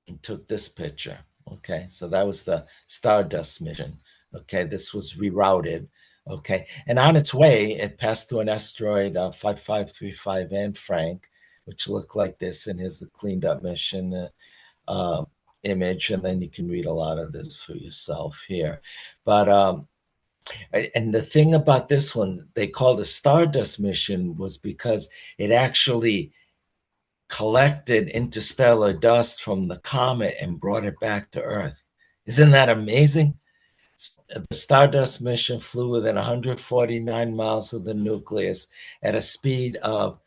and took this picture. Okay, so that was the Stardust mission. Okay, this was rerouted. Okay, and on its way, it passed through an asteroid 5535 Anne Frank, which looked like this. And here's the cleaned up mission image. And then you can read a lot of this for yourself here. But and the thing about this one, they called the Stardust mission, was because it actually collected interstellar dust from the comet and brought it back to Earth. Isn't that amazing? The Stardust mission flew within 149 miles of the nucleus at a speed of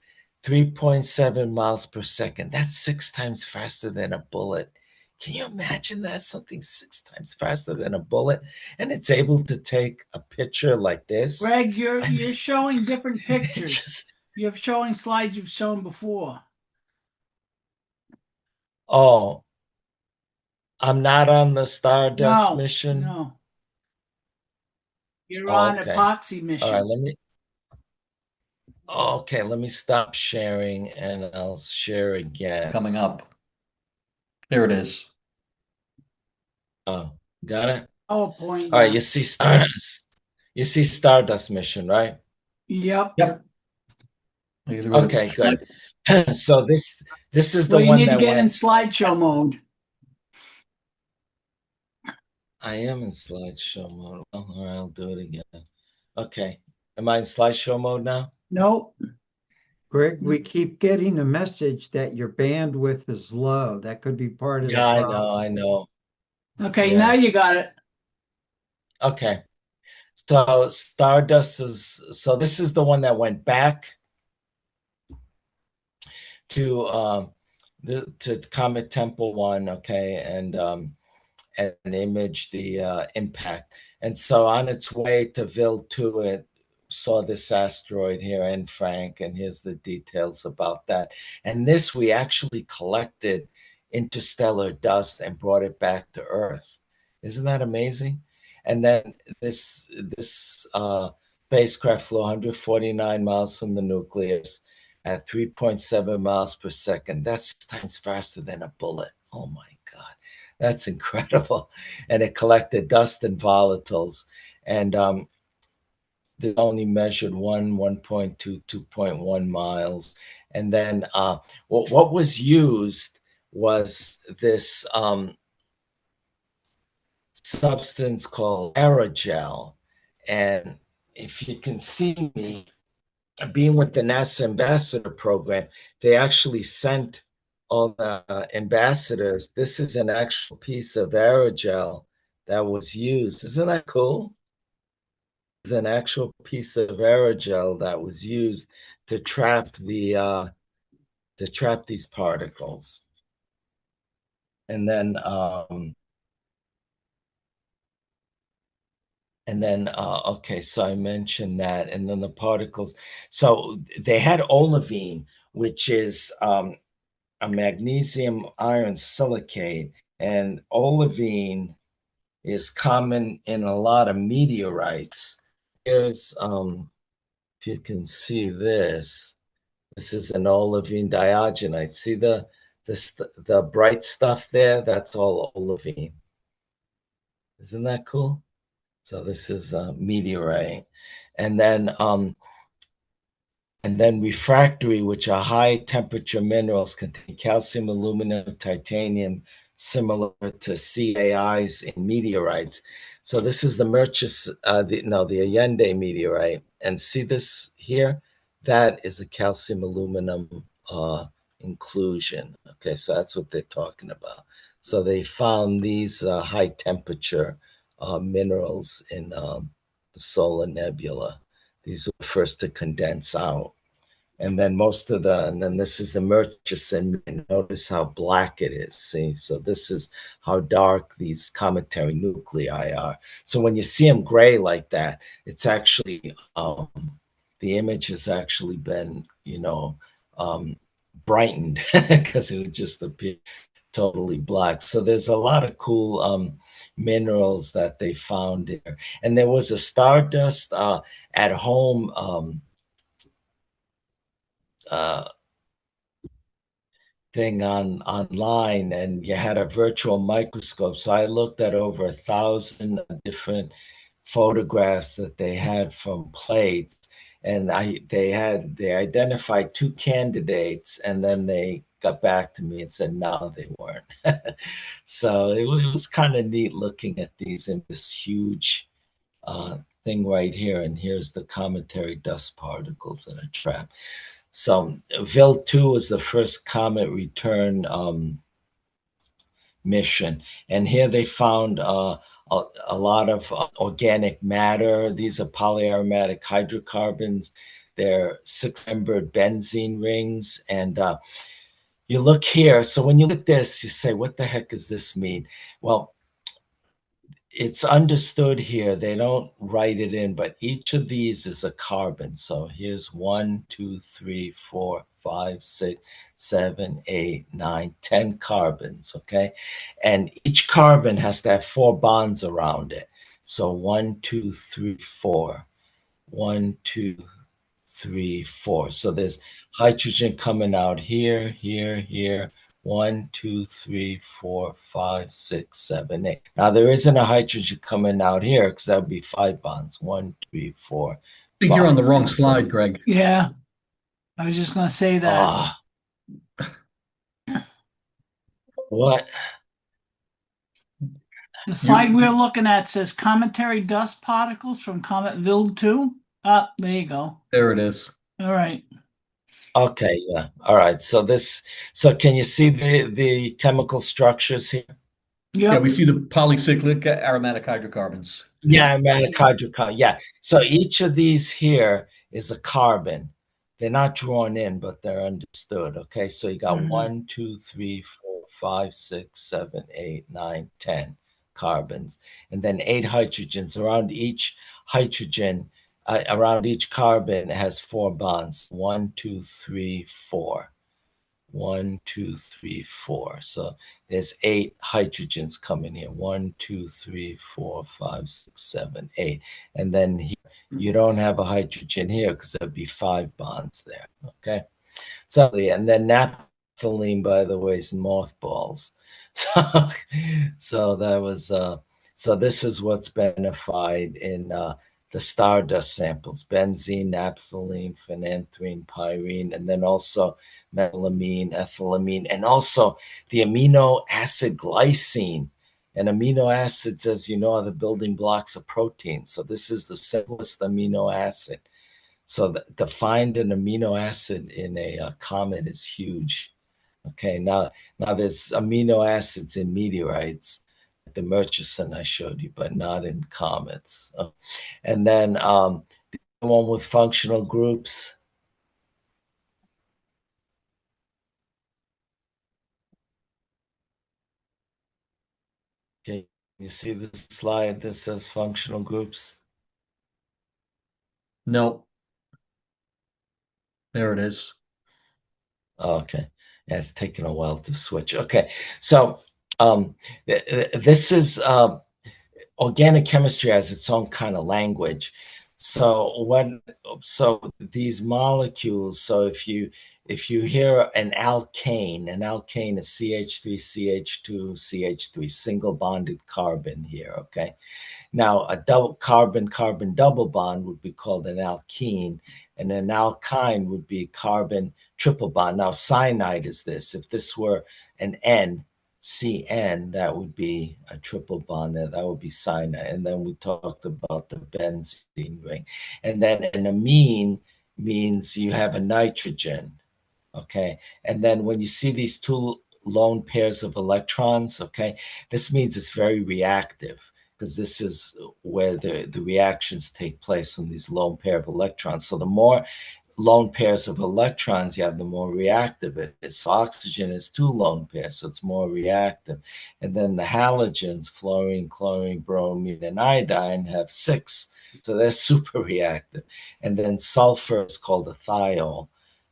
3.7 miles per second. That's 6 times faster than a bullet. Can you imagine that? Something 6 times faster than a bullet, and it's able to take a picture like this. Greg, you're showing different pictures. Just, You're showing slides you've shown before. oh, I'm not on the Stardust mission. No. You're Oh, on okay. epoxy mission. All right, let me stop sharing and I'll share again. Coming up. There it is. Oh, got it? PowerPoint. All right, you see Stardust. You see Stardust mission, right? Yep. Okay, good. So this is the Well, you one need to that get in went. slideshow mode. I am in slideshow mode. Well, all right, I'll do it again. Okay. Am I in slideshow mode now? Nope. Greg, we keep getting a message that your bandwidth is low. That could be part of the Yeah, problem. I know. Okay, Yeah. now you got it. Okay. So Stardust so this is the one that went back to Comet Temple 1, okay, and image the impact. And so on its way to Ville 2, it saw this asteroid here, Anne Frank, and here's the details about that. And this, we actually collected interstellar dust and brought it back to Earth. Isn't that amazing? And then this spacecraft flew 149 miles from the nucleus at 3.7 miles per second. That's times faster than a bullet. Oh my God, that's incredible. And it collected dust and volatiles. And they only measured 1.2, 2.1 miles. And then what was used was this substance called aerogel. And if you can see me, being with the NASA ambassador program, they actually sent all the ambassadors. This is an actual piece of aerogel that was used. Isn't that cool? It's an actual piece of aerogel that was used to trap these particles. And then okay, so I mentioned that, and then the particles. So they had olivine, which is a magnesium iron silicate, and olivine is common in a lot of meteorites. Here's if you can see this. This is an olivine diogenite. See the bright stuff there? That's all olivine. Isn't that cool? So this is a meteorite. And then refractory, which are high temperature minerals, contain calcium, aluminum, titanium, similar to CAIs in meteorites. So this is the the Allende meteorite. And see this here? That is a calcium aluminum inclusion. Okay, so that's what they're talking about. So they found these high temperature minerals in the solar nebula. These were first to condense out. And then this is the Murchison. Notice how black it is. See, so this is how dark these cometary nuclei are. So when you see them gray like that, it's actually the image has actually been, brightened because it would just appear totally black. So there's a lot of cool minerals that they found here. And there was a stardust at home thing online, and you had a virtual microscope. So I looked at over 1,000 different photographs that they had from plates, and they identified two candidates, and then they got back to me and said no, they weren't. So it was kind of neat looking at these in this huge thing right here. And here's the cometary dust particles that are trapped. So VIL 2 was the first comet return mission. And here they found a lot of organic matter. These are polyaromatic hydrocarbons. They're six-membered benzene rings. And you look here. So when you look at this, you say, what the heck does this mean? Well, it's understood here. They don't write it in, but each of these is a carbon. So here's 1, 2, 3, 4, 5, 6, 7, 8, 9, 10 carbons. Okay. And each carbon has to have 4 bonds around it. So 1, 2, 3, 4. 1, 2, 3, 4. So there's hydrogen coming out here, here, here. 1, 2, 3, 4, 5, 6, 7, 8. Now there isn't a hydrogen coming out here because that would be 5 bonds. 1, 3, 4. I think you're on the 5, wrong 6, slide, 7. Greg. Yeah. I was just gonna say that. What? The slide we're looking at says cometary dust particles from Comet VIL 2. Ah, there you go. There it is. All right. Okay, yeah. All right. So can you see the chemical structures here? Yeah, Yep. we see the polycyclic aromatic hydrocarbons. Yeah, aromatic hydrocarbon. Yeah. So each of these here is a carbon. They're not drawn in, but they're understood. Okay. So you got 1, 2, 3, 4, 5, 6, 7, 8, 9, 10 carbons. And then 8 hydrogens. Around each hydrogen, around each carbon, it has 4 bonds. 1, 2, 3, 4. 1, 2, 3, 4. So there's 8 hydrogens coming here. 1, 2, 3, 4, 5, 6, 7, 8. And then here, you don't have a hydrogen here because there'd be 5 bonds there. Okay. So, and then naphthalene, by the way, is mothballs. So that was so this is what's been identified in the stardust samples: benzene, naphthalene, phenanthrene, pyrene, and then also methylamine, ethylamine, and also the amino acid glycine. And amino acids, as you know, are the building blocks of protein. So this is the simplest amino acid. So to find an amino acid in a comet is huge. Okay, now there's amino acids in meteorites, the Murchison I showed you, but not in comets. And then the one with functional groups. Okay, you see this slide that says functional groups? No. There it is. Okay. Yeah, it's taken a while to switch. Okay. So this is organic chemistry has its own kind of language. So these molecules, so if you hear an alkane is CH3, CH2, CH3, single bonded carbon here, okay? Now, a double carbon double bond would be called an alkene, and an alkyne would be carbon triple bond. Now, cyanide is this. If this were an N, CN, that would be a triple bond there. That would be cyanide. And then we talked about the benzene ring. And then an amine means you have a nitrogen, okay? And then when you see these 2 lone pairs of electrons, okay, this means it's very reactive, because this is where the reactions take place on these lone pair of electrons. So the more lone pairs of electrons you have, the more reactive it is. So oxygen is 2 lone pairs, so it's more reactive. And then the halogens, fluorine, chlorine, bromine, and iodine, have 6. So they're super reactive. And then sulfur is called a thiol.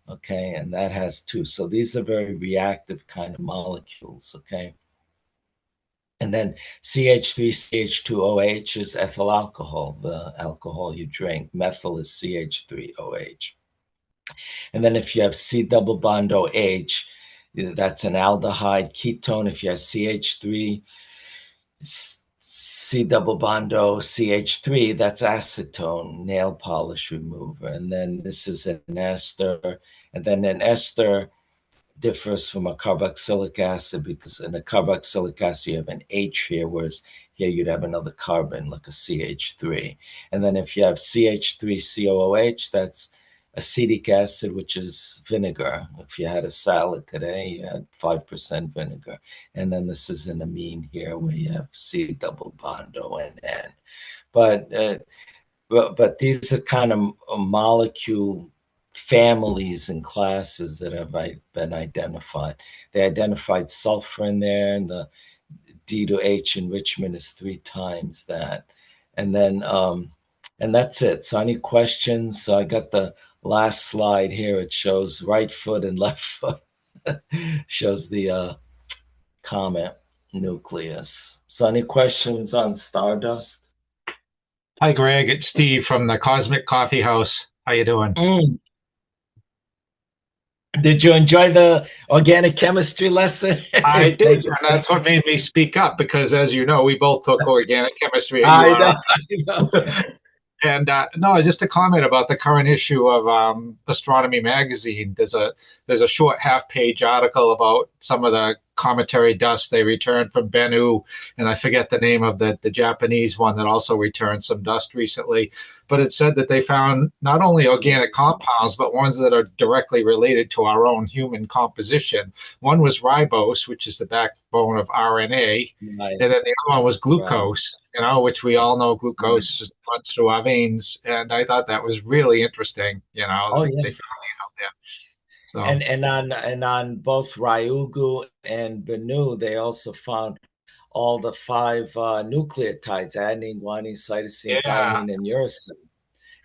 Okay, and that has 2. So these are very reactive kind of molecules, okay? And then CH3, CH2OH is ethyl alcohol, the alcohol you drink. Methyl is CH3OH. And then if you have C double bond OH, that's an aldehyde ketone. If you have CH3, C double bond O, CH3, that's acetone, nail polish remover. And then this is an ester. And then an ester differs from a carboxylic acid because in a carboxylic acid you have an H here, whereas here you'd have another carbon like a CH3. And then if you have CH3COOH, that's acetic acid, which is vinegar. If you had a salad today, you had 5% vinegar. And then this is an amine here where you have C double bond O and N. But these are kind of molecule families and classes that have been identified. They identified sulfur in there, and the D to H enrichment is 3 times that. And then, and that's it. So any questions? So I got the last slide here. It shows right foot and left foot. Shows the comet nucleus. So any questions on stardust? Hi, Greg. It's Steve from the Cosmic Coffee House. How you doing? Did you enjoy the organic chemistry lesson? I did, and that's what made me speak up because, as you know, we both took organic chemistry at I URI. know. And no, just a comment about the current issue of Astronomy Magazine. There's a short half-page article about some of the cometary dust they returned from Bennu, and I forget the name of the Japanese one that also returned some dust recently. But it said that they found not only organic compounds, but ones that are directly related to our own human composition. One was ribose, which is the backbone of RNA, Right. and then the other one was glucose, which we all know glucose runs through our veins. And I thought that was really interesting, they found these out there. So And on both Ryugu and Bennu, they also found all the 5 nucleotides: adenine, guanine, cytosine, thymine, and uracil.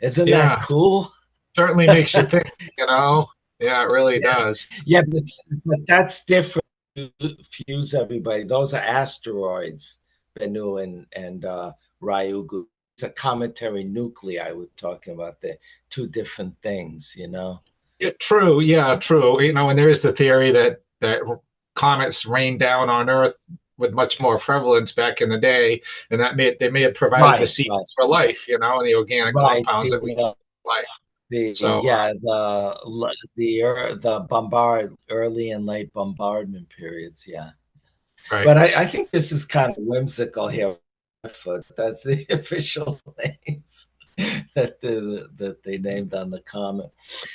Isn't that cool? certainly makes you think, Yeah, it really does. Yeah, but that's different. Fuse everybody. Those are asteroids, Bennu and Ryugu. It's a cometary nuclei we're talking about. They're two different things, you know? Yeah, true. Yeah, true. And there is the theory that comets rain down on Earth with much more prevalence back in the day, and they may have provided the Right, seeds for life, and the organic right. compounds that we like. So, The bombard early and late bombardment periods, yeah. right. But I think this is kind of whimsical here. But that's the official names that they named on the comet.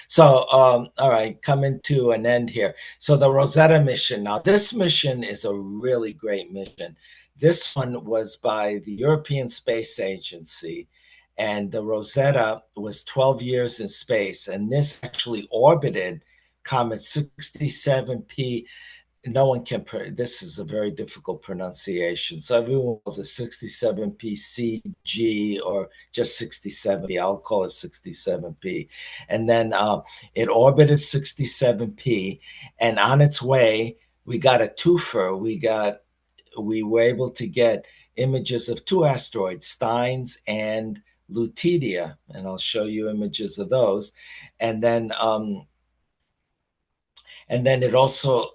So, all right, coming to an end here. So the Rosetta mission. Now, this mission is a really great mission. This one was by the European Space Agency, and the Rosetta was 12 years in space, and this actually orbited comet 67P. No one can, this is a very difficult pronunciation. So everyone calls it 67PCG or just 67P. I'll call it 67P. And then it orbited 67P. And on its way, we got a twofer. We were able to get images of two asteroids, Steins and Lutetia. And I'll show you images of those. And then it also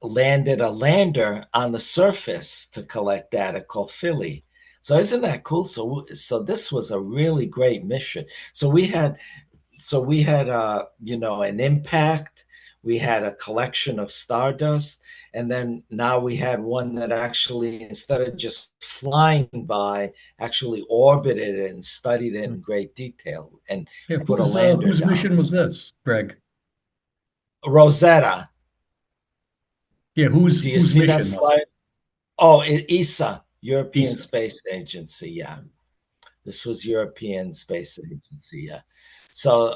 landed a lander on the surface to collect data called Philly. So isn't that cool? So this was a really great mission. So we had an impact. We had a collection of stardust, and then now we had one that actually, instead of just flying by, actually orbited it and studied it in great detail and put a lander whose down. mission was this, Greg? Rosetta. Yeah, Do you whose see that mission? slide? Oh, ESA, European ESA. Space Agency. Yeah, this was European Space Agency. Yeah. So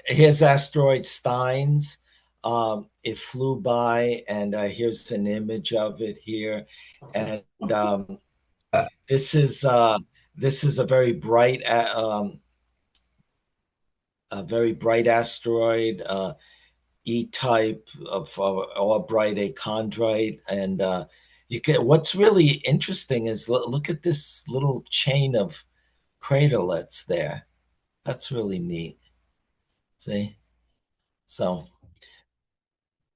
here's asteroid Steins. It flew by, and here's an image of it here. And this is a very bright, asteroid. E-type of Albright chondrite, and what's really interesting is look at this little chain of craterlets there. That's really neat. See, so,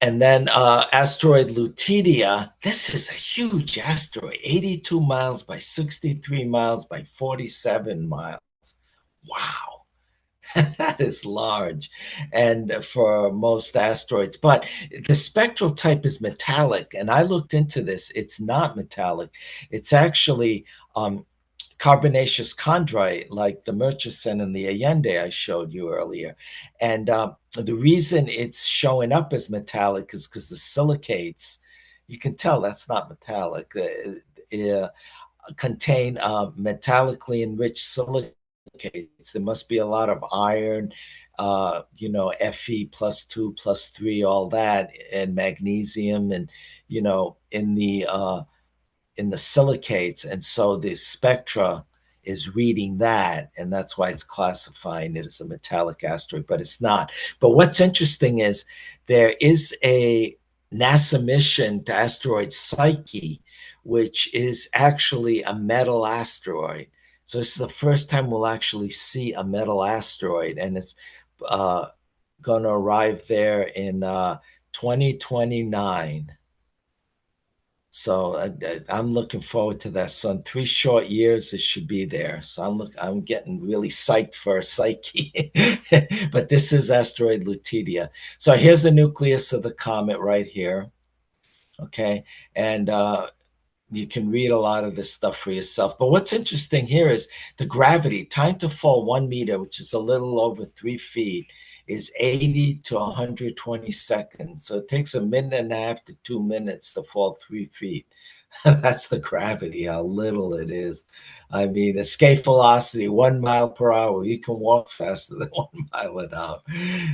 and then asteroid Lutetia. This is a huge asteroid, 82 miles by 63 miles by 47 miles. Wow. That is large, and for most asteroids. But the spectral type is metallic, and I looked into this. It's not metallic. It's actually carbonaceous chondrite, like the Murchison and the Allende I showed you earlier. And the reason it's showing up as metallic is because the silicates, you can tell that's not metallic, contain metallically enriched silicates. There must be a lot of iron, Fe plus 2 plus 3, all that, and magnesium, and in the silicates, and so the spectra is reading that, and that's why it's classifying it as a metallic asteroid, but it's not. But what's interesting is there is a NASA mission to asteroid Psyche, which is actually a metal asteroid. So this is the first time we'll actually see a metal asteroid, and it's going to arrive there in 2029. So I'm looking forward to that. So in 3 short years, it should be there. So I'm getting really psyched for Psyche. But this is asteroid Lutetia. So here's the nucleus of the comet right here. Okay, and you can read a lot of this stuff for yourself. But what's interesting here is the gravity. Time to fall 1 meter, which is a little over 3 feet, is 80 to 120 seconds. So it takes 1.5 to 2 minutes to fall 3 feet. That's the gravity, how little it is. I mean, escape velocity, 1 mile per hour. You can walk faster than 1 mile an hour.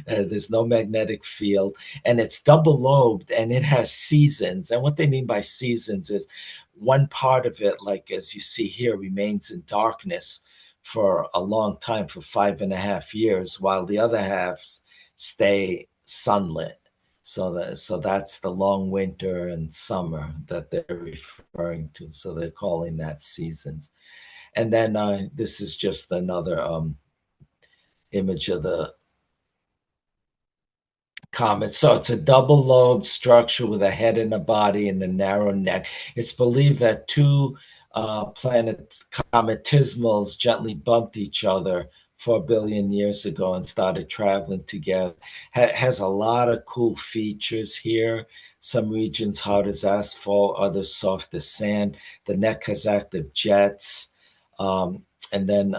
There's no magnetic field, and it's double lobed, and it has seasons. And what they mean by seasons is one part of it, like as you see here, remains in darkness for a long time, for 5.5 years, while the other halves stay sunlit. So that's the long winter and summer that they're referring to. So they're calling that seasons. And then this is just another image of the comet. So it's a double lobed structure with a head and a body and a narrow neck. It's believed that two cometismals gently bumped each other 4 billion years ago and started traveling together. Has a lot of cool features here. Some regions hard as asphalt, others soft as sand. The neck has active jets. And then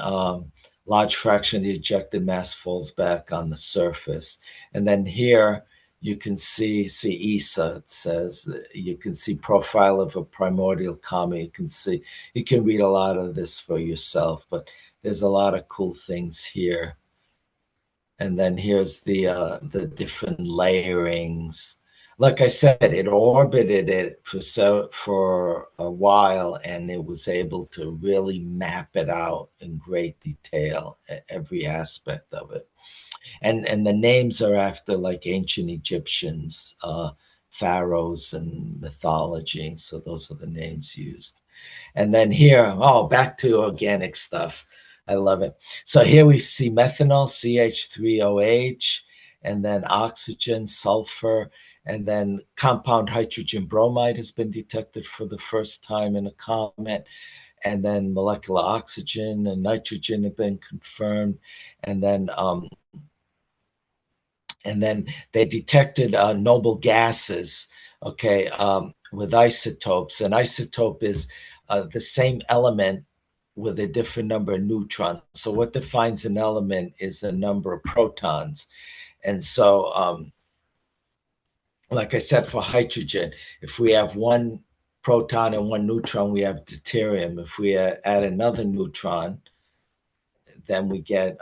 large fraction of the ejected mass falls back on the surface. And then here you can see ESA, it says, you can see profile of a primordial comet. You can read a lot of this for yourself, but there's a lot of cool things here. And then here's the different layerings. Like I said, it orbited it for a while, and it was able to really map it out in great detail, every aspect of it. And the names are after like ancient Egyptians, pharaohs and mythology. So those are the names used. And then here, back to organic stuff. I love it. So here we see methanol, CH3OH, and then oxygen, sulfur, and then compound hydrogen bromide has been detected for the first time in a comet. And then molecular oxygen and nitrogen have been confirmed. And then they detected noble gases, okay, with isotopes. An isotope is the same element with a different number of neutrons. So what defines an element is the number of protons. And so, like I said, for hydrogen, if we have one proton and one neutron, we have deuterium. If we add another neutron, then we get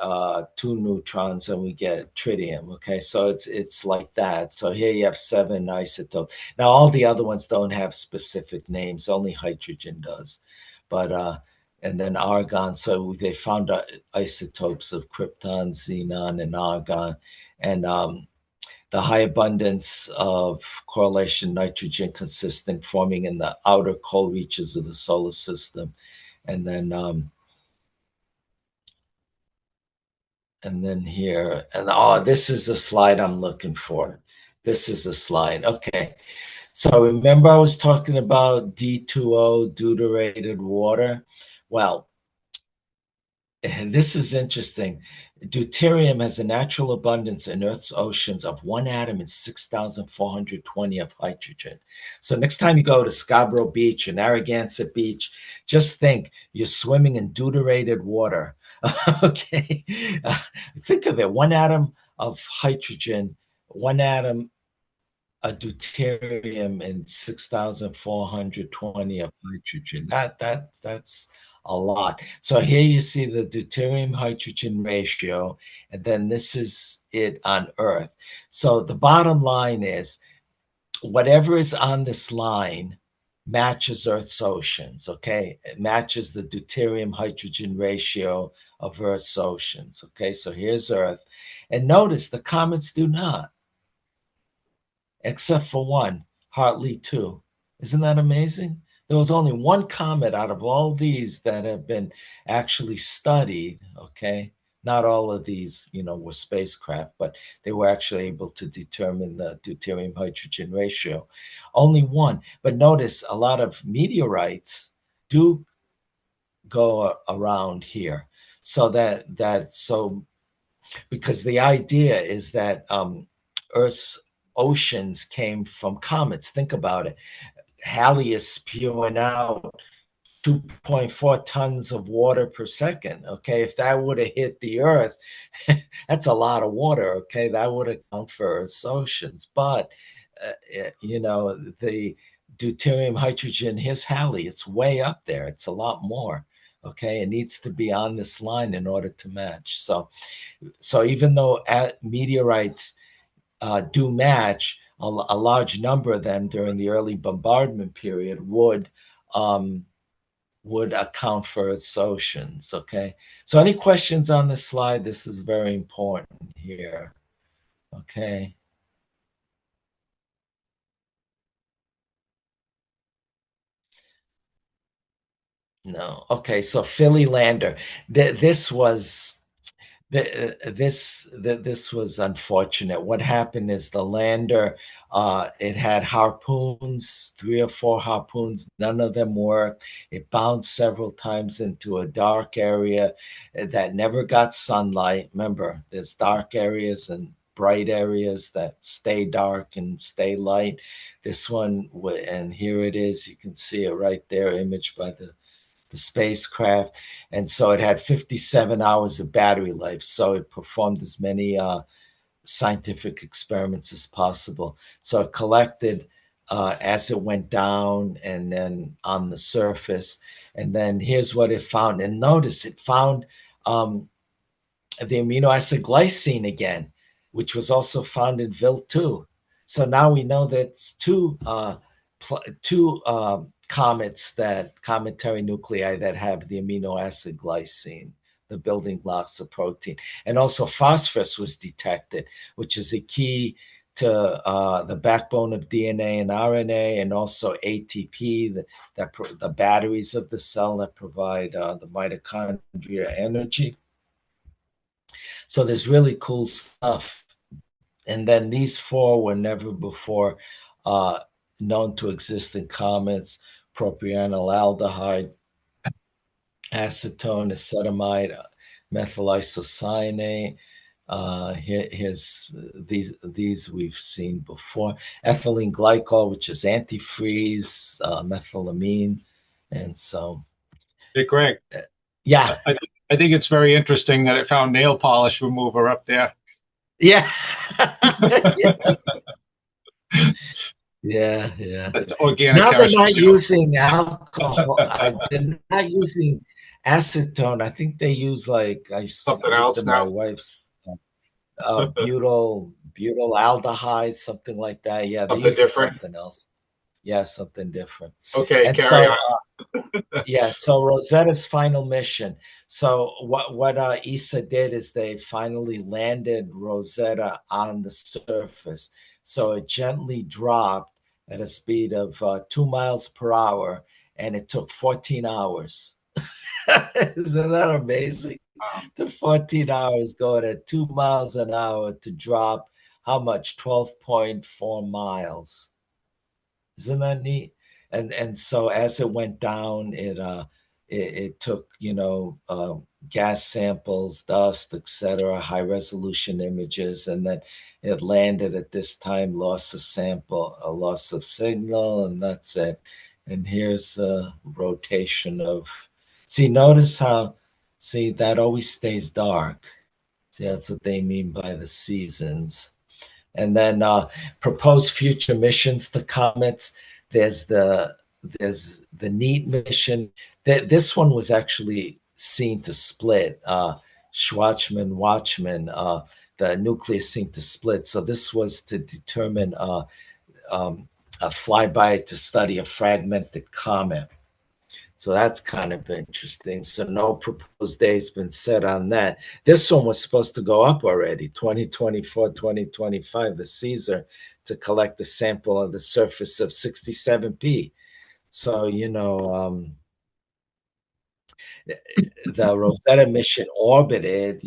two neutrons and we get tritium. Okay, so it's like that. So here you have 7 isotopes. Now all the other ones don't have specific names, only hydrogen does. But and then argon, so they found isotopes of krypton, xenon, and argon. And the high abundance of correlation nitrogen consistent forming in the outer cold reaches of the solar system. And then here, and this is the slide I'm looking for. This is the slide. Okay. So remember I was talking about D2O, deuterated water? Well, and this is interesting. Deuterium has a natural abundance in Earth's oceans of 1 atom in 6,420 of hydrogen. So next time you go to Scarborough Beach or Narragansett Beach, just think you're swimming in deuterated water. Okay. Think of it, 1 atom of hydrogen, 1 atom of deuterium, and 6,420 of hydrogen. That's a lot. So here you see the deuterium hydrogen ratio, and then this is it on Earth. So the bottom line is whatever is on this line matches Earth's oceans, okay? It matches the deuterium hydrogen ratio of Earth's oceans, okay? So here's Earth. And notice the comets do not, except for one, Hartley 2. Isn't that amazing? There was only one comet out of all these that have been actually studied, okay? Not all of these, were spacecraft, but they were actually able to determine the deuterium hydrogen ratio. Only one. But notice a lot of meteorites do go around here. So because the idea is that Earth's oceans came from comets. Think about it. Halley is spewing out 2.4 tons of water per second. Okay, if that would have hit the Earth, that's a lot of water. Okay, that would account for Earth's oceans. But the deuterium hydrogen, here's Halley. It's way up there. It's a lot more. Okay, it needs to be on this line in order to match. So even though meteorites do match, a large number of them during the early bombardment period would account for its oceans. Okay, so any questions on this slide? This is very important here. Okay, No. Okay, so Philly lander. This was this was unfortunate. What happened is the lander, it had harpoons, 3 or 4 harpoons. None of them worked. It bounced several times into a dark area that never got sunlight. Remember, there's dark areas and bright areas that stay dark and stay light. This one, and here it is. You can see it right there, imaged by the spacecraft. And so it had 57 hours of battery life. So it performed as many scientific experiments as possible. So it collected as it went down and then on the surface. And then here's what it found. And notice it found the amino acid glycine again, which was also found in VIL2. So now we know that's two comets, that cometary nuclei that have the amino acid glycine, the building blocks of protein. And also phosphorus was detected, which is a key to the backbone of DNA and RNA, and also ATP, the batteries of the cell that provide the mitochondria energy. So there's really cool stuff. And then these four were never before known to exist in comets: propionylaldehyde, acetone, acetamide, methyl isocyanate. Here's these we've seen before: ethylene glycol, which is antifreeze, methylamine, and so. Hey, Greg. Yeah. I think it's very interesting that it found nail polish remover up there. Yeah. Yeah. That's organic Now they're chemistry. not using alcohol. They're not using acetone. I think they use, like, Something looked else at my now. wife's butyraldehyde, something like that. Yeah, they Something use different. something else. Yeah, something different. Okay, And carry so, on. yeah, so Rosetta's final mission. So what ESA did is they finally landed Rosetta on the surface. So it gently dropped at a speed of 2 miles per hour, and it took 14 hours. Isn't that amazing? Wow. The 14 hours going at 2 miles an hour to drop how much? 12.4 miles. Isn't that neat? And so as it went down, it took, gas samples, dust, etc., high resolution images, and then it landed at this time, loss of sample, a loss of signal, and that's it. And here's the rotation of. Notice how, that always stays dark. See, that's what they mean by the seasons. And then proposed future missions to comets. There's the NEAT mission. This one was actually seen to split. Schwarzman, Watchman, the nucleus seemed to split. So this was to determine a flyby to study a fragmented comet. So that's kind of interesting. So no proposed date's been set on that. This one was supposed to go up already, 2024, 2025, the Caesar, to collect a sample of the surface of 67P. So, the Rosetta mission orbited,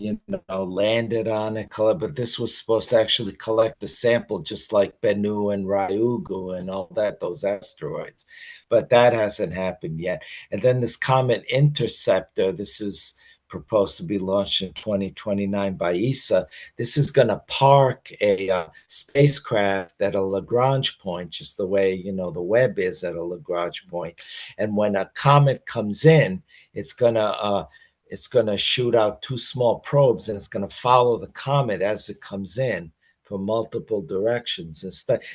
landed on it, but this was supposed to actually collect the sample, just like Bennu and Ryugu and all that, those asteroids. But that hasn't happened yet. And then this Comet Interceptor, this is proposed to be launched in 2029 by ESA. This is going to park a spacecraft at a Lagrange point, just the way, the Webb is at a Lagrange point. And when a comet comes in, it's gonna shoot out 2 small probes, and it's gonna follow the comet as it comes in from multiple directions. And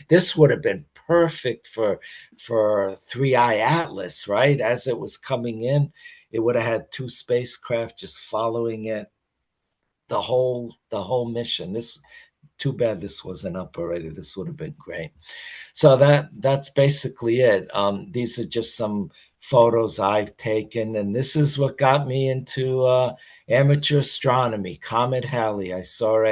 this would have been perfect for 3I Atlas, right? As it was coming in, it would have had 2 spacecraft just following it the whole mission. This, too bad this wasn't up already. This would have been great. So that's basically it. These are just some photos I've taken, and this is what got me into amateur astronomy. Comet Halley. I saw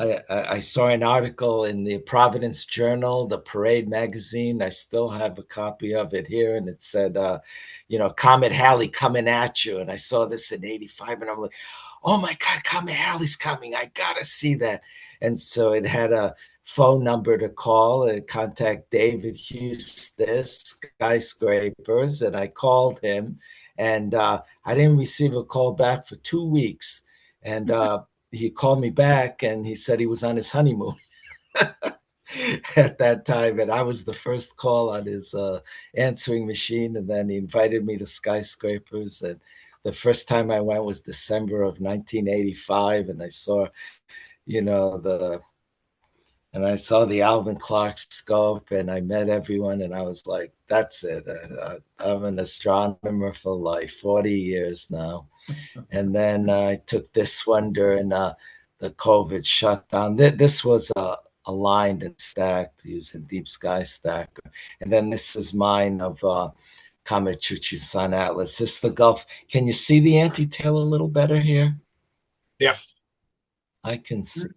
I saw an article in the Providence Journal, the Parade magazine. I still have a copy of it here, and it said, Comet Halley coming at you. And I saw this in '85, and I'm like, oh my God, Comet Halley's coming. I gotta see that. And so it had a phone number to call and contact David Hustis, Skyscrapers, and I called him, and I didn't receive a call back for 2 weeks. And he called me back and he said he was on his honeymoon at that time. And I was the first call on his answering machine. And then he invited me to Skyscrapers. And the first time I went was December of 1985. And I saw, I saw the Alvin Clark scope, and I met everyone, and I was like, that's it. I'm an astronomer for life, 40 years now. And then I took this one during the COVID shutdown. This was aligned and stacked using Deep Sky Stacker. And then this is mine of Comet Chuchi-san Atlas. This is the Gulf. Can you see the anti-tail a little better here? Yeah. I can see.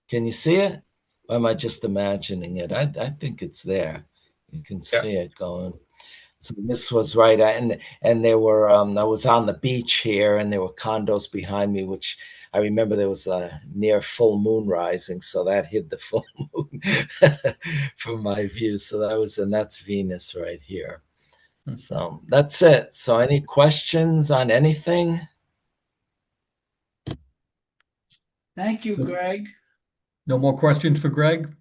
Can you see it? Or am I just imagining it? I think it's there. You can see it going. So this was right at, and there were I was on the beach here, and there were condos behind me, which I remember there was a near full moon rising, so that hid the full moon from my view. So that's Venus right here. So that's it. So any questions on anything? Thank you, Greg. No more questions for Greg?